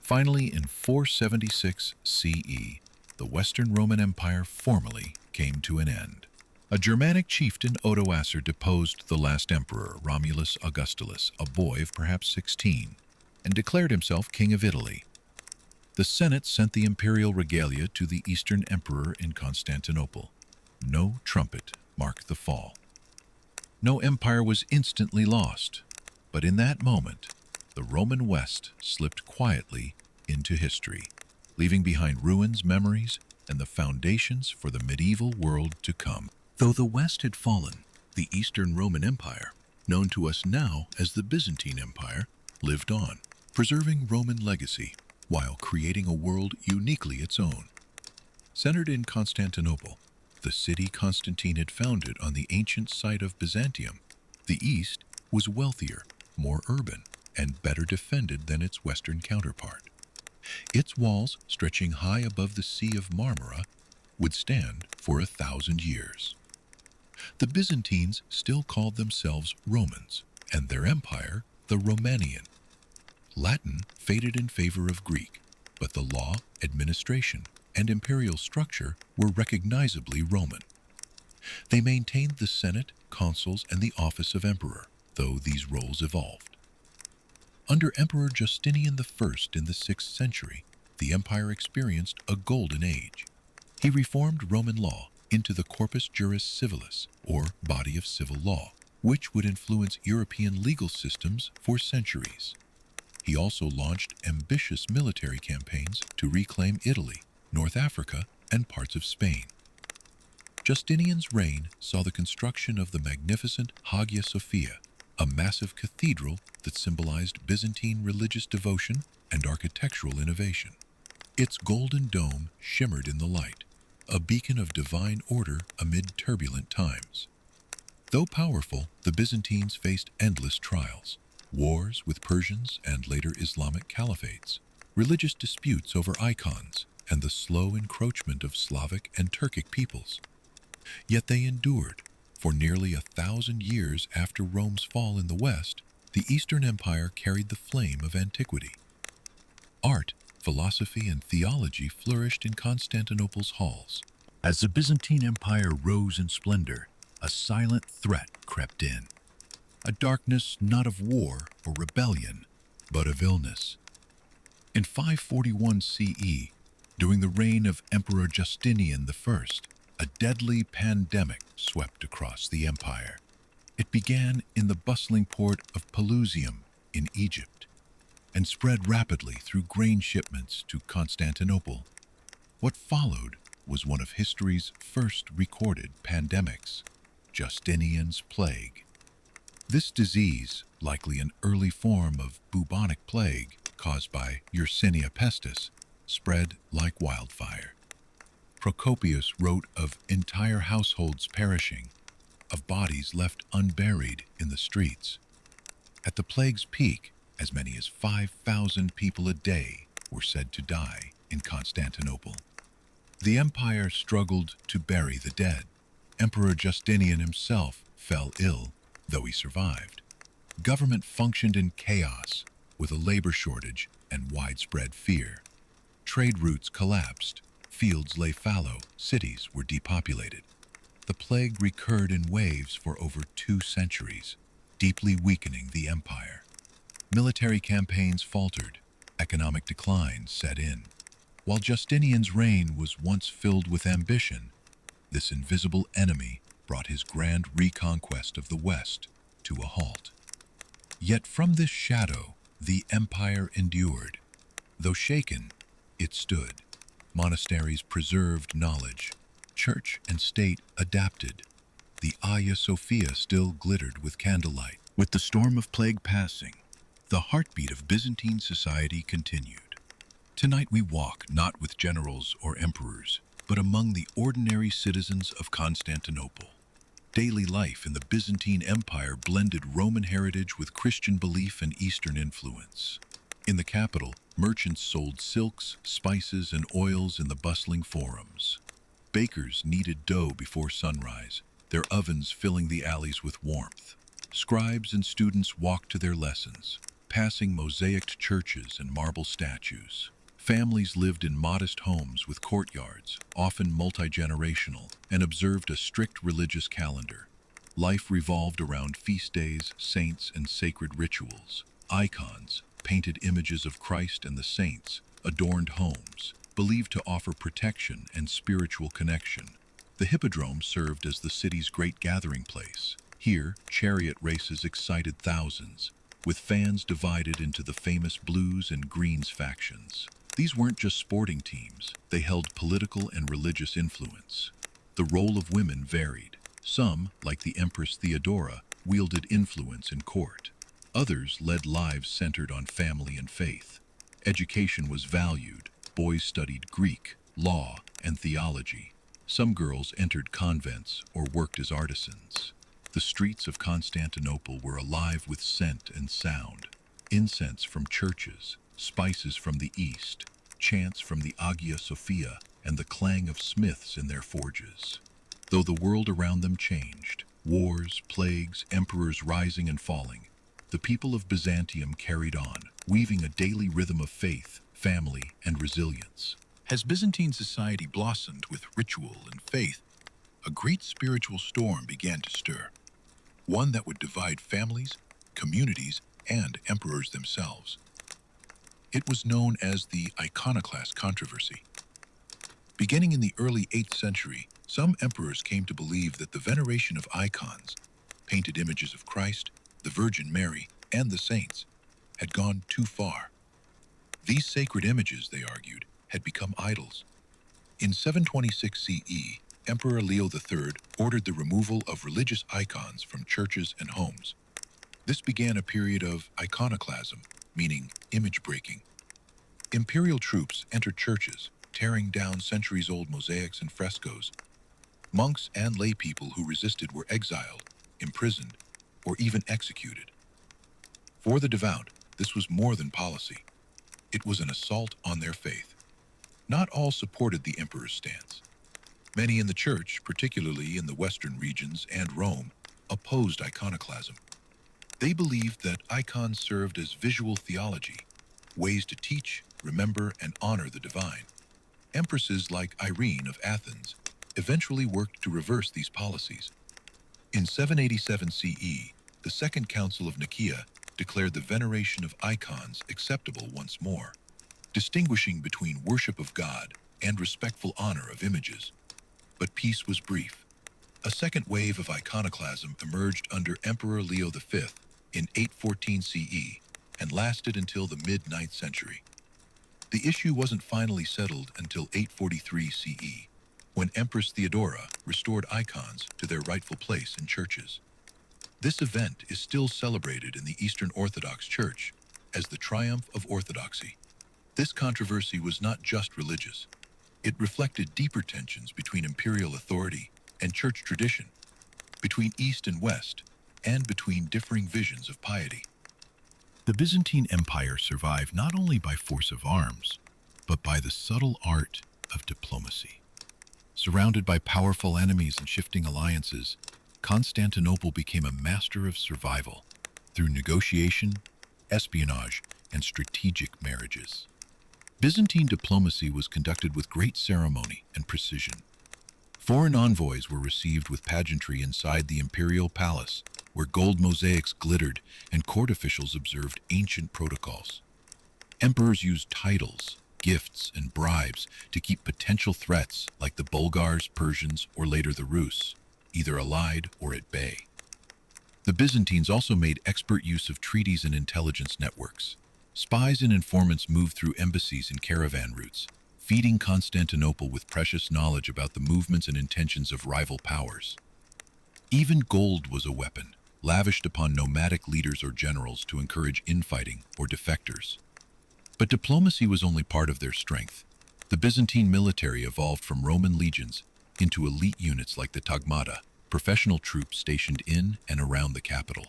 Finally, in 476 CE, the Western Roman Empire formally came to an end. A Germanic chieftain, Odoacer, deposed the last emperor, Romulus Augustulus, a boy of perhaps 16, and declared himself king of Italy. The Senate sent the imperial regalia to the Eastern Emperor in Constantinople. No trumpet marked the fall. No empire was instantly lost, but in that moment, the Roman West slipped quietly into history, leaving behind ruins, memories, and the foundations for the medieval world to come. Though the West had fallen, the Eastern Roman Empire, known to us now as the Byzantine Empire, lived on, preserving Roman legacy while creating a world uniquely its own. Centered in Constantinople, the city Constantine had founded on the ancient site of Byzantium, the East was wealthier, more urban, and better defended than its western counterpart. Its walls, stretching high above the Sea of Marmara, would stand for 1,000 years. The Byzantines still called themselves Romans, and their empire the Romanian. Latin faded in favor of Greek, but the law, administration, and imperial structure were recognizably Roman. They maintained the Senate, consuls, and the office of emperor, though these roles evolved. Under Emperor Justinian I in the 6th century, the empire experienced a golden age. He reformed Roman law, into the corpus juris civilis, or body of civil law, which would influence European legal systems for centuries. He also launched ambitious military campaigns to reclaim Italy, North Africa, and parts of Spain. Justinian's reign saw the construction of the magnificent Hagia Sophia, a massive cathedral that symbolized Byzantine religious devotion and architectural innovation. Its golden dome shimmered in the light, a beacon of divine order amid turbulent times. Though powerful, the Byzantines faced endless trials: wars with Persians and later Islamic caliphates, religious disputes over icons, and the slow encroachment of Slavic and Turkic peoples. Yet they endured. For nearly 1,000 years after Rome's fall in the West, the Eastern Empire carried the flame of antiquity. Art, philosophy, and theology flourished in Constantinople's halls. As the Byzantine Empire rose in splendor, a silent threat crept in. A darkness not of war or rebellion, but of illness. In 541 CE, during the reign of Emperor Justinian I, a deadly pandemic swept across the empire. It began in the bustling port of Pelusium in Egypt and spread rapidly through grain shipments to Constantinople. What followed was one of history's first recorded pandemics, Justinian's plague. This disease, likely an early form of bubonic plague caused by Yersinia pestis, spread like wildfire. Procopius wrote of entire households perishing, of bodies left unburied in the streets. At the plague's peak, as many as 5,000 people a day were said to die in Constantinople. The empire struggled to bury the dead. Emperor Justinian himself fell ill, though he survived. Government functioned in chaos, with a labor shortage and widespread fear. Trade routes collapsed. Fields lay fallow, cities were depopulated. The plague recurred in waves for over 2 centuries, deeply weakening the empire. Military campaigns faltered, economic decline set in. While Justinian's reign was once filled with ambition, this invisible enemy brought his grand reconquest of the West to a halt. Yet from this shadow, the empire endured. Though shaken, it stood. Monasteries preserved knowledge. Church and state adapted. The Hagia Sophia still glittered with candlelight. With the storm of plague passing, the heartbeat of Byzantine society continued. Tonight we walk not with generals or emperors, but among the ordinary citizens of Constantinople. Daily life in the Byzantine Empire blended Roman heritage with Christian belief and Eastern influence. In the capital, merchants sold silks, spices, and oils in the bustling forums. Bakers kneaded dough before sunrise, their ovens filling the alleys with warmth. Scribes and students walked to their lessons, passing mosaicked churches and marble statues. Families lived in modest homes with courtyards, often multi-generational, and observed a strict religious calendar. Life revolved around feast days, saints, and sacred rituals. Icons, painted images of Christ and the saints, adorned homes, believed to offer protection and spiritual connection. The hippodrome served as the city's great gathering place. Here, chariot races excited thousands, with fans divided into the famous blues and greens factions. These weren't just sporting teams, they held political and religious influence. The role of women varied. Some, like the Empress Theodora, wielded influence in court. Others led lives centered on family and faith. Education was valued. Boys studied Greek, law, and theology. Some girls entered convents or worked as artisans. The streets of Constantinople were alive with scent and sound. Incense from churches, spices from the east, chants from the Hagia Sophia, and the clang of smiths in their forges. Though the world around them changed, wars, plagues, emperors rising and falling, the people of Byzantium carried on, weaving a daily rhythm of faith, family, and resilience. As Byzantine society blossomed with ritual and faith, a great spiritual storm began to stir, one that would divide families, communities, and emperors themselves. It was known as the iconoclast controversy. Beginning in the early 8th century, Some emperors came to believe that the veneration of icons, painted images of Christ, the Virgin Mary, and the saints, had gone too far. These sacred images, they argued, had become idols. In 726 CE, Emperor Leo III ordered the removal of religious icons from churches and homes. This began a period of iconoclasm, meaning image breaking. Imperial troops entered churches, tearing down centuries-old mosaics and frescoes. Monks and lay people who resisted were exiled, imprisoned, or even executed. For the devout, this was more than policy. It was an assault on their faith. Not all supported the emperor's stance. Many in the church, particularly in the western regions and Rome, opposed iconoclasm. They believed that icons served as visual theology, ways to teach, remember, and honor the divine. Empresses like Irene of Athens eventually worked to reverse these policies. In 787 CE, the Second Council of Nicaea declared the veneration of icons acceptable once more, distinguishing between worship of God and respectful honor of images. But peace was brief. A second wave of iconoclasm emerged under Emperor Leo V in 814 CE and lasted until the mid-9th century. The issue wasn't finally settled until 843 CE, when Empress Theodora restored icons to their rightful place in churches. This event is still celebrated in the Eastern Orthodox Church as the triumph of orthodoxy. This controversy was not just religious. It reflected deeper tensions between imperial authority and church tradition, between East and West, and between differing visions of piety. The Byzantine Empire survived not only by force of arms, but by the subtle art of diplomacy. Surrounded by powerful enemies and shifting alliances, Constantinople became a master of survival through negotiation, espionage, and strategic marriages. Byzantine diplomacy was conducted with great ceremony and precision. Foreign envoys were received with pageantry inside the imperial palace, where gold mosaics glittered and court officials observed ancient protocols. Emperors used titles, gifts, and bribes to keep potential threats like the Bulgars, Persians, or later the Rus, either allied or at bay. The Byzantines also made expert use of treaties and intelligence networks. Spies and informants moved through embassies and caravan routes, feeding Constantinople with precious knowledge about the movements and intentions of rival powers. Even gold was a weapon, lavished upon nomadic leaders or generals to encourage infighting or defectors. But diplomacy was only part of their strength. The Byzantine military evolved from Roman legions into elite units like the Tagmata, professional troops stationed in and around the capital.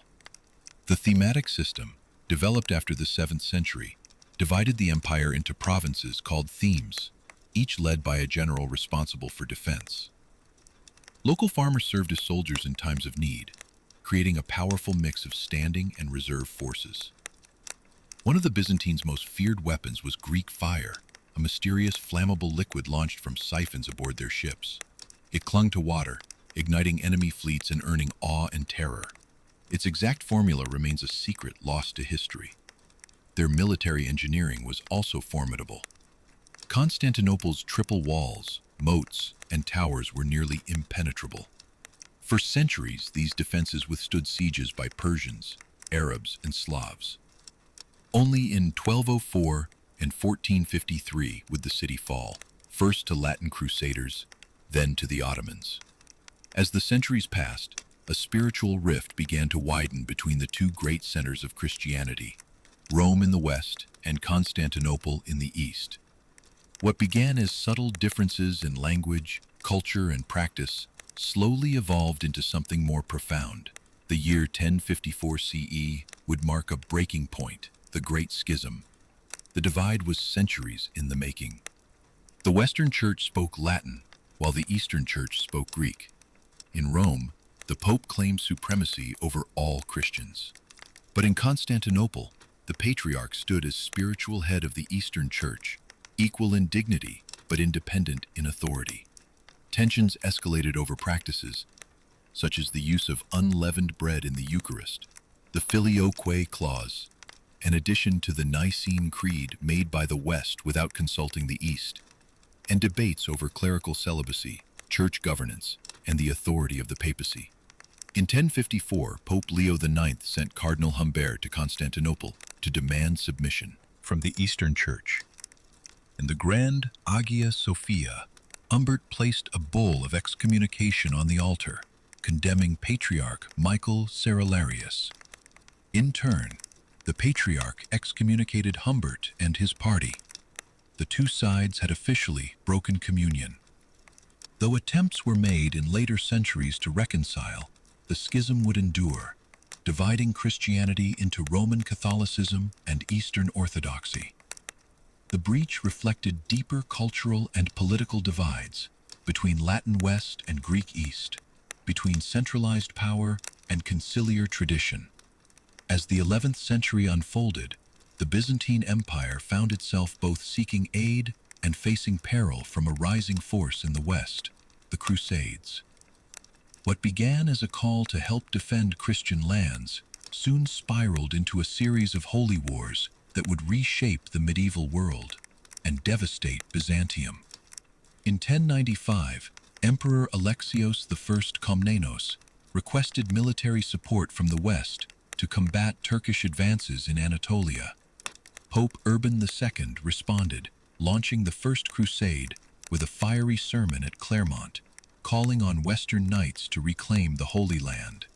The thematic system, developed after the 7th century, divided the empire into provinces called themes, each led by a general responsible for defense. Local farmers served as soldiers in times of need, creating a powerful mix of standing and reserve forces. One of the Byzantines' most feared weapons was Greek fire, a mysterious flammable liquid launched from siphons aboard their ships. It clung to water, igniting enemy fleets and earning awe and terror. Its exact formula remains a secret lost to history. Their military engineering was also formidable. Constantinople's triple walls, moats, and towers were nearly impenetrable. For centuries, these defenses withstood sieges by Persians, Arabs, and Slavs. Only in 1204 and 1453 would the city fall, first to Latin crusaders, then to the Ottomans. As the centuries passed, a spiritual rift began to widen between the two great centers of Christianity, Rome in the west and Constantinople in the east. What began as subtle differences in language, culture, and practice slowly evolved into something more profound. The year 1054 CE would mark a breaking point, the Great Schism. The divide was centuries in the making. The Western Church spoke Latin, while the Eastern Church spoke Greek. In Rome, the Pope claimed supremacy over all Christians. But in Constantinople, the Patriarch stood as spiritual head of the Eastern Church, equal in dignity, but independent in authority. Tensions escalated over practices, such as the use of unleavened bread in the Eucharist, the Filioque clause, an addition to the Nicene Creed made by the West without consulting the East, and debates over clerical celibacy, church governance, and the authority of the papacy. In 1054, Pope Leo IX sent Cardinal Humbert to Constantinople to demand submission from the Eastern Church. In the Grand Hagia Sophia, Humbert placed a bull of excommunication on the altar, condemning Patriarch Michael Cerularius. In turn, the Patriarch excommunicated Humbert and his party. The two sides had officially broken communion. Though attempts were made in later centuries to reconcile, the schism would endure, dividing Christianity into Roman Catholicism and Eastern Orthodoxy. The breach reflected deeper cultural and political divides between Latin West and Greek East, between centralized power and conciliar tradition. As the 11th century unfolded, the Byzantine Empire found itself both seeking aid and facing peril from a rising force in the West, the Crusades. What began as a call to help defend Christian lands soon spiraled into a series of holy wars that would reshape the medieval world and devastate Byzantium. In 1095, Emperor Alexios I Komnenos requested military support from the West to combat Turkish advances in Anatolia. Pope Urban II responded, launching the First Crusade with a fiery sermon at Clermont, calling on Western knights to reclaim the Holy Land.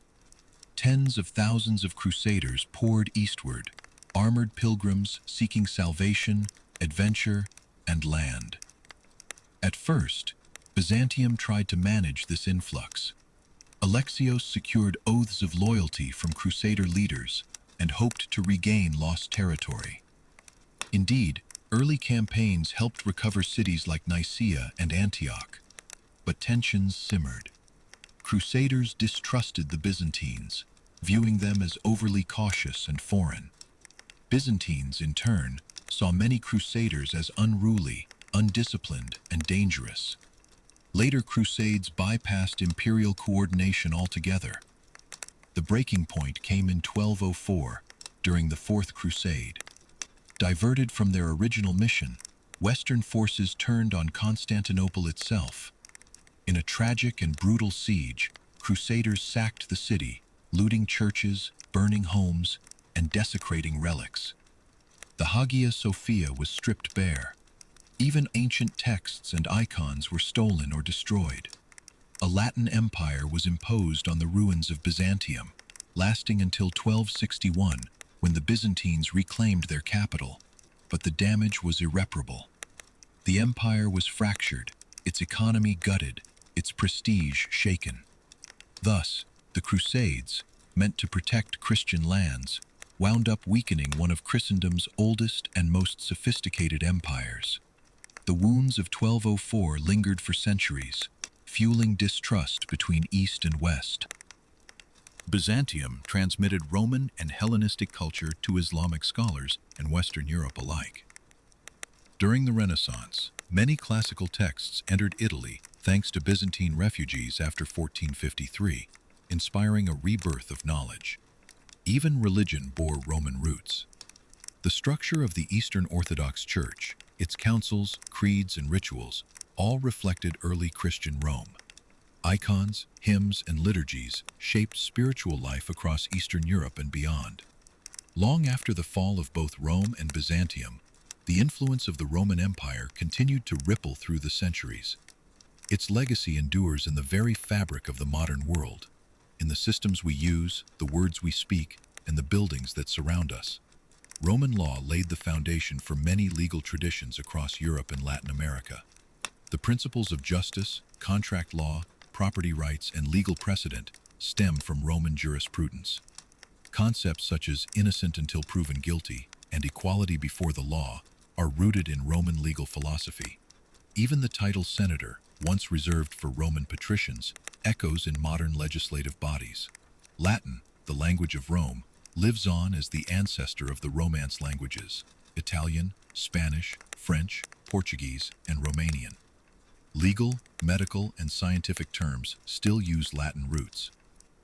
Tens of thousands of crusaders poured eastward, armored pilgrims seeking salvation, adventure, and land. At first, Byzantium tried to manage this influx. Alexios secured oaths of loyalty from crusader leaders and hoped to regain lost territory. Indeed, early campaigns helped recover cities like Nicaea and Antioch, but tensions simmered. Crusaders distrusted the Byzantines, viewing them as overly cautious and foreign. Byzantines, in turn, saw many crusaders as unruly, undisciplined, and dangerous. Later crusades bypassed imperial coordination altogether. The breaking point came in 1204, during the Fourth Crusade. Diverted from their original mission, Western forces turned on Constantinople itself. In a tragic and brutal siege, crusaders sacked the city, looting churches, burning homes, and desecrating relics. The Hagia Sophia was stripped bare. Even ancient texts and icons were stolen or destroyed. A Latin empire was imposed on the ruins of Byzantium, lasting until 1261, when the Byzantines reclaimed their capital, but the damage was irreparable. The empire was fractured, its economy gutted, its prestige shaken. Thus, the Crusades, meant to protect Christian lands, wound up weakening one of Christendom's oldest and most sophisticated empires. The wounds of 1204 lingered for centuries, fueling distrust between East and West. Byzantium transmitted Roman and Hellenistic culture to Islamic scholars and Western Europe alike. During the Renaissance, many classical texts entered Italy thanks to Byzantine refugees after 1453, inspiring a rebirth of knowledge. Even religion bore Roman roots. The structure of the Eastern Orthodox Church, its councils, creeds, and rituals, all reflected early Christian Rome. Icons, hymns, and liturgies shaped spiritual life across Eastern Europe and beyond. Long after the fall of both Rome and Byzantium, the influence of the Roman Empire continued to ripple through the centuries. Its legacy endures in the very fabric of the modern world, in the systems we use, the words we speak, and the buildings that surround us. Roman law laid the foundation for many legal traditions across Europe and Latin America. The principles of justice, contract law, property rights, and legal precedent stem from Roman jurisprudence. Concepts such as innocent until proven guilty and equality before the law are rooted in Roman legal philosophy. Even the title senator, once reserved for Roman patricians, echoes in modern legislative bodies. Latin, the language of Rome, lives on as the ancestor of the Romance languages: Italian, Spanish, French, Portuguese, and Romanian. Legal, medical, and scientific terms still use Latin roots.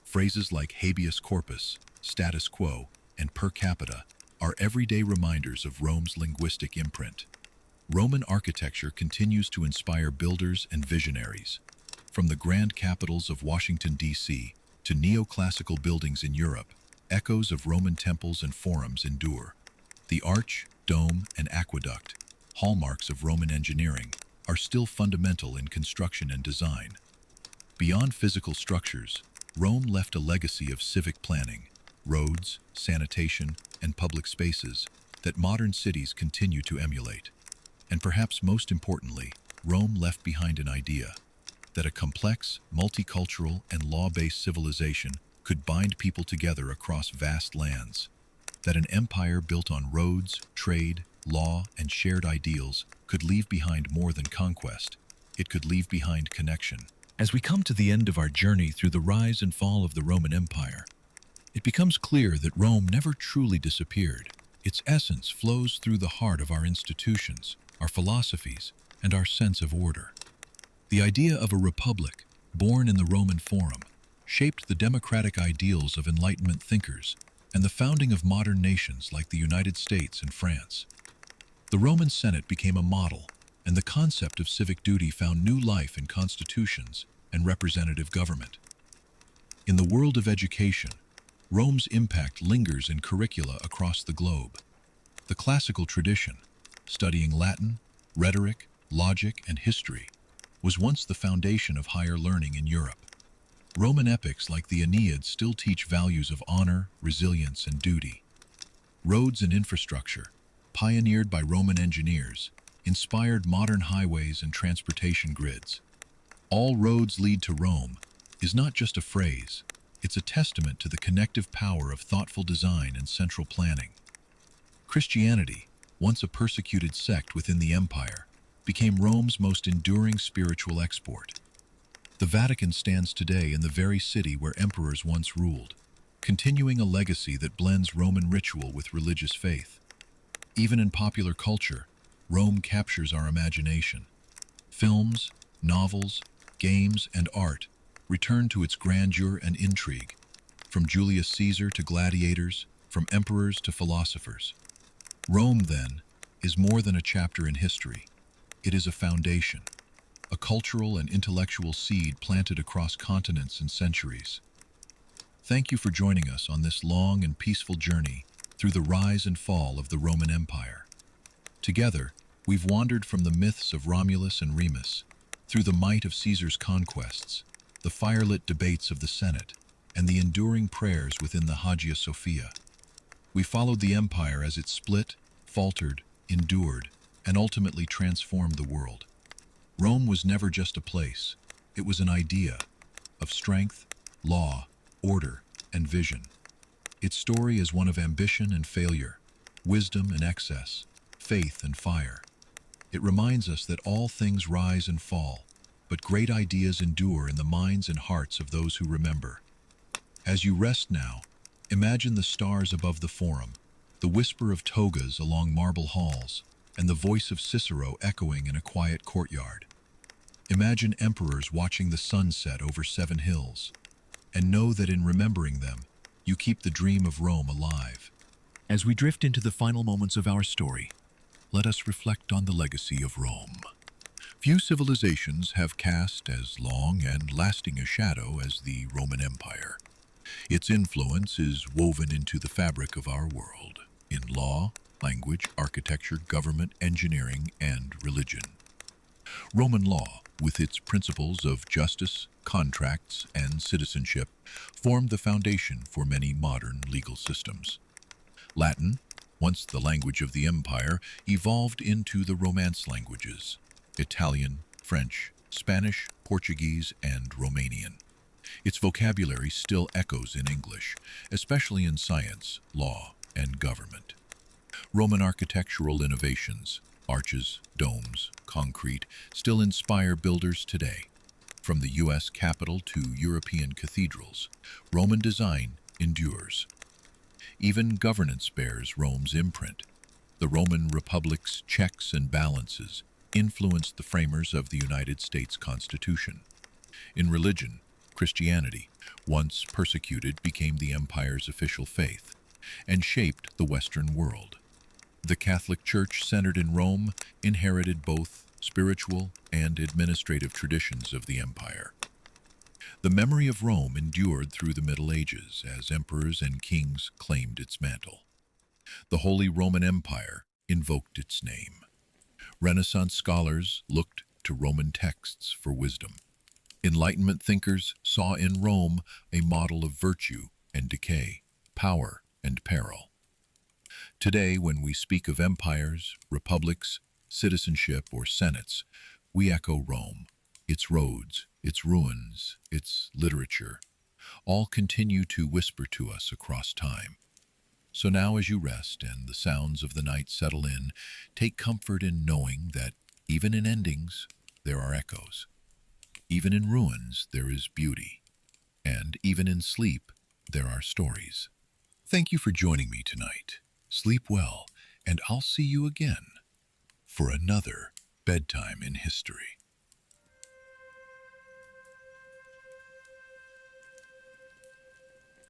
Phrases like habeas corpus, status quo, and per capita are everyday reminders of Rome's linguistic imprint. Roman architecture continues to inspire builders and visionaries. From the grand capitals of Washington, D.C., to neoclassical buildings in Europe, echoes of Roman temples and forums endure. The arch, dome, and aqueduct, hallmarks of Roman engineering, are still fundamental in construction and design. Beyond physical structures, Rome left a legacy of civic planning, roads, sanitation, and public spaces that modern cities continue to emulate. And perhaps most importantly, Rome left behind an idea that a complex, multicultural, and law-based civilization could bind people together across vast lands, that an empire built on roads, trade, law, and shared ideals could leave behind more than conquest. It could leave behind connection. As we come to the end of our journey through the rise and fall of the Roman Empire, it becomes clear that Rome never truly disappeared. Its essence flows through the heart of our institutions, our philosophies, and our sense of order. The idea of a republic, born in the Roman Forum, shaped the democratic ideals of Enlightenment thinkers and the founding of modern nations like the United States and France. The Roman Senate became a model, and the concept of civic duty found new life in constitutions and representative government. In the world of education, Rome's impact lingers in curricula across the globe. The classical tradition, studying Latin, rhetoric, logic, and history, was once the foundation of higher learning in Europe. Roman epics like the Aeneid still teach values of honor, resilience, and duty. Roads and infrastructure, pioneered by Roman engineers, inspired modern highways and transportation grids. "All roads lead to Rome" is not just a phrase, it's a testament to the connective power of thoughtful design and central planning. Christianity, once a persecuted sect within the empire, became Rome's most enduring spiritual export. The Vatican stands today in the very city where emperors once ruled, continuing a legacy that blends Roman ritual with religious faith. Even in popular culture, Rome captures our imagination. Films, novels, games, and art return to its grandeur and intrigue, from Julius Caesar to gladiators, from emperors to philosophers. Rome, then, is more than a chapter in history. It is a foundation, a cultural and intellectual seed planted across continents and centuries. Thank you for joining us on this long and peaceful journey through the rise and fall of the Roman Empire. Together, we've wandered from the myths of Romulus and Remus, through the might of Caesar's conquests, the firelit debates of the Senate, and the enduring prayers within the Hagia Sophia. We followed the empire as it split, faltered, endured, and ultimately transformed the world. Rome was never just a place, it was an idea of strength, law, order, and vision. Its story is one of ambition and failure, wisdom and excess, faith and fire. It reminds us that all things rise and fall, but great ideas endure in the minds and hearts of those who remember. As you rest now, imagine the stars above the Forum, the whisper of togas along marble halls, and the voice of Cicero echoing in a quiet courtyard. Imagine emperors watching the sun set over 7 hills, and know that in remembering them, you keep the dream of Rome alive. As we drift into the final moments of our story, let us reflect on the legacy of Rome. Few civilizations have cast as long and lasting a shadow as the Roman Empire. Its influence is woven into the fabric of our world, in law, language, architecture, government, engineering, and religion. Roman law, with its principles of justice, contracts, and citizenship, formed the foundation for many modern legal systems. Latin, once the language of the empire, evolved into the Romance languages: Italian, French, Spanish, Portuguese, and Romanian. Its vocabulary still echoes in English, especially in science, law, and government. Roman architectural innovations, arches, domes, concrete, still inspire builders today. From the U.S. Capitol to European cathedrals, Roman design endures. Even governance bears Rome's imprint. The Roman Republic's checks and balances influenced the framers of the United States Constitution. In religion, Christianity, once persecuted, became the empire's official faith and shaped the Western world. The Catholic Church, centered in Rome, inherited both spiritual and administrative traditions of the empire. The memory of Rome endured through the Middle Ages as emperors and kings claimed its mantle. The Holy Roman Empire invoked its name. Renaissance scholars looked to Roman texts for wisdom. Enlightenment thinkers saw in Rome a model of virtue and decay, power and peril. Today, when we speak of empires, republics, citizenship, or senates, we echo Rome. Its roads, its ruins, its literature, all continue to whisper to us across time. So now, as you rest and the sounds of the night settle in, take comfort in knowing that even in endings, there are echoes. Even in ruins, there is beauty. And even in sleep, there are stories. Thank you for joining me tonight. Sleep well, and I'll see you again for another Bedtime in History.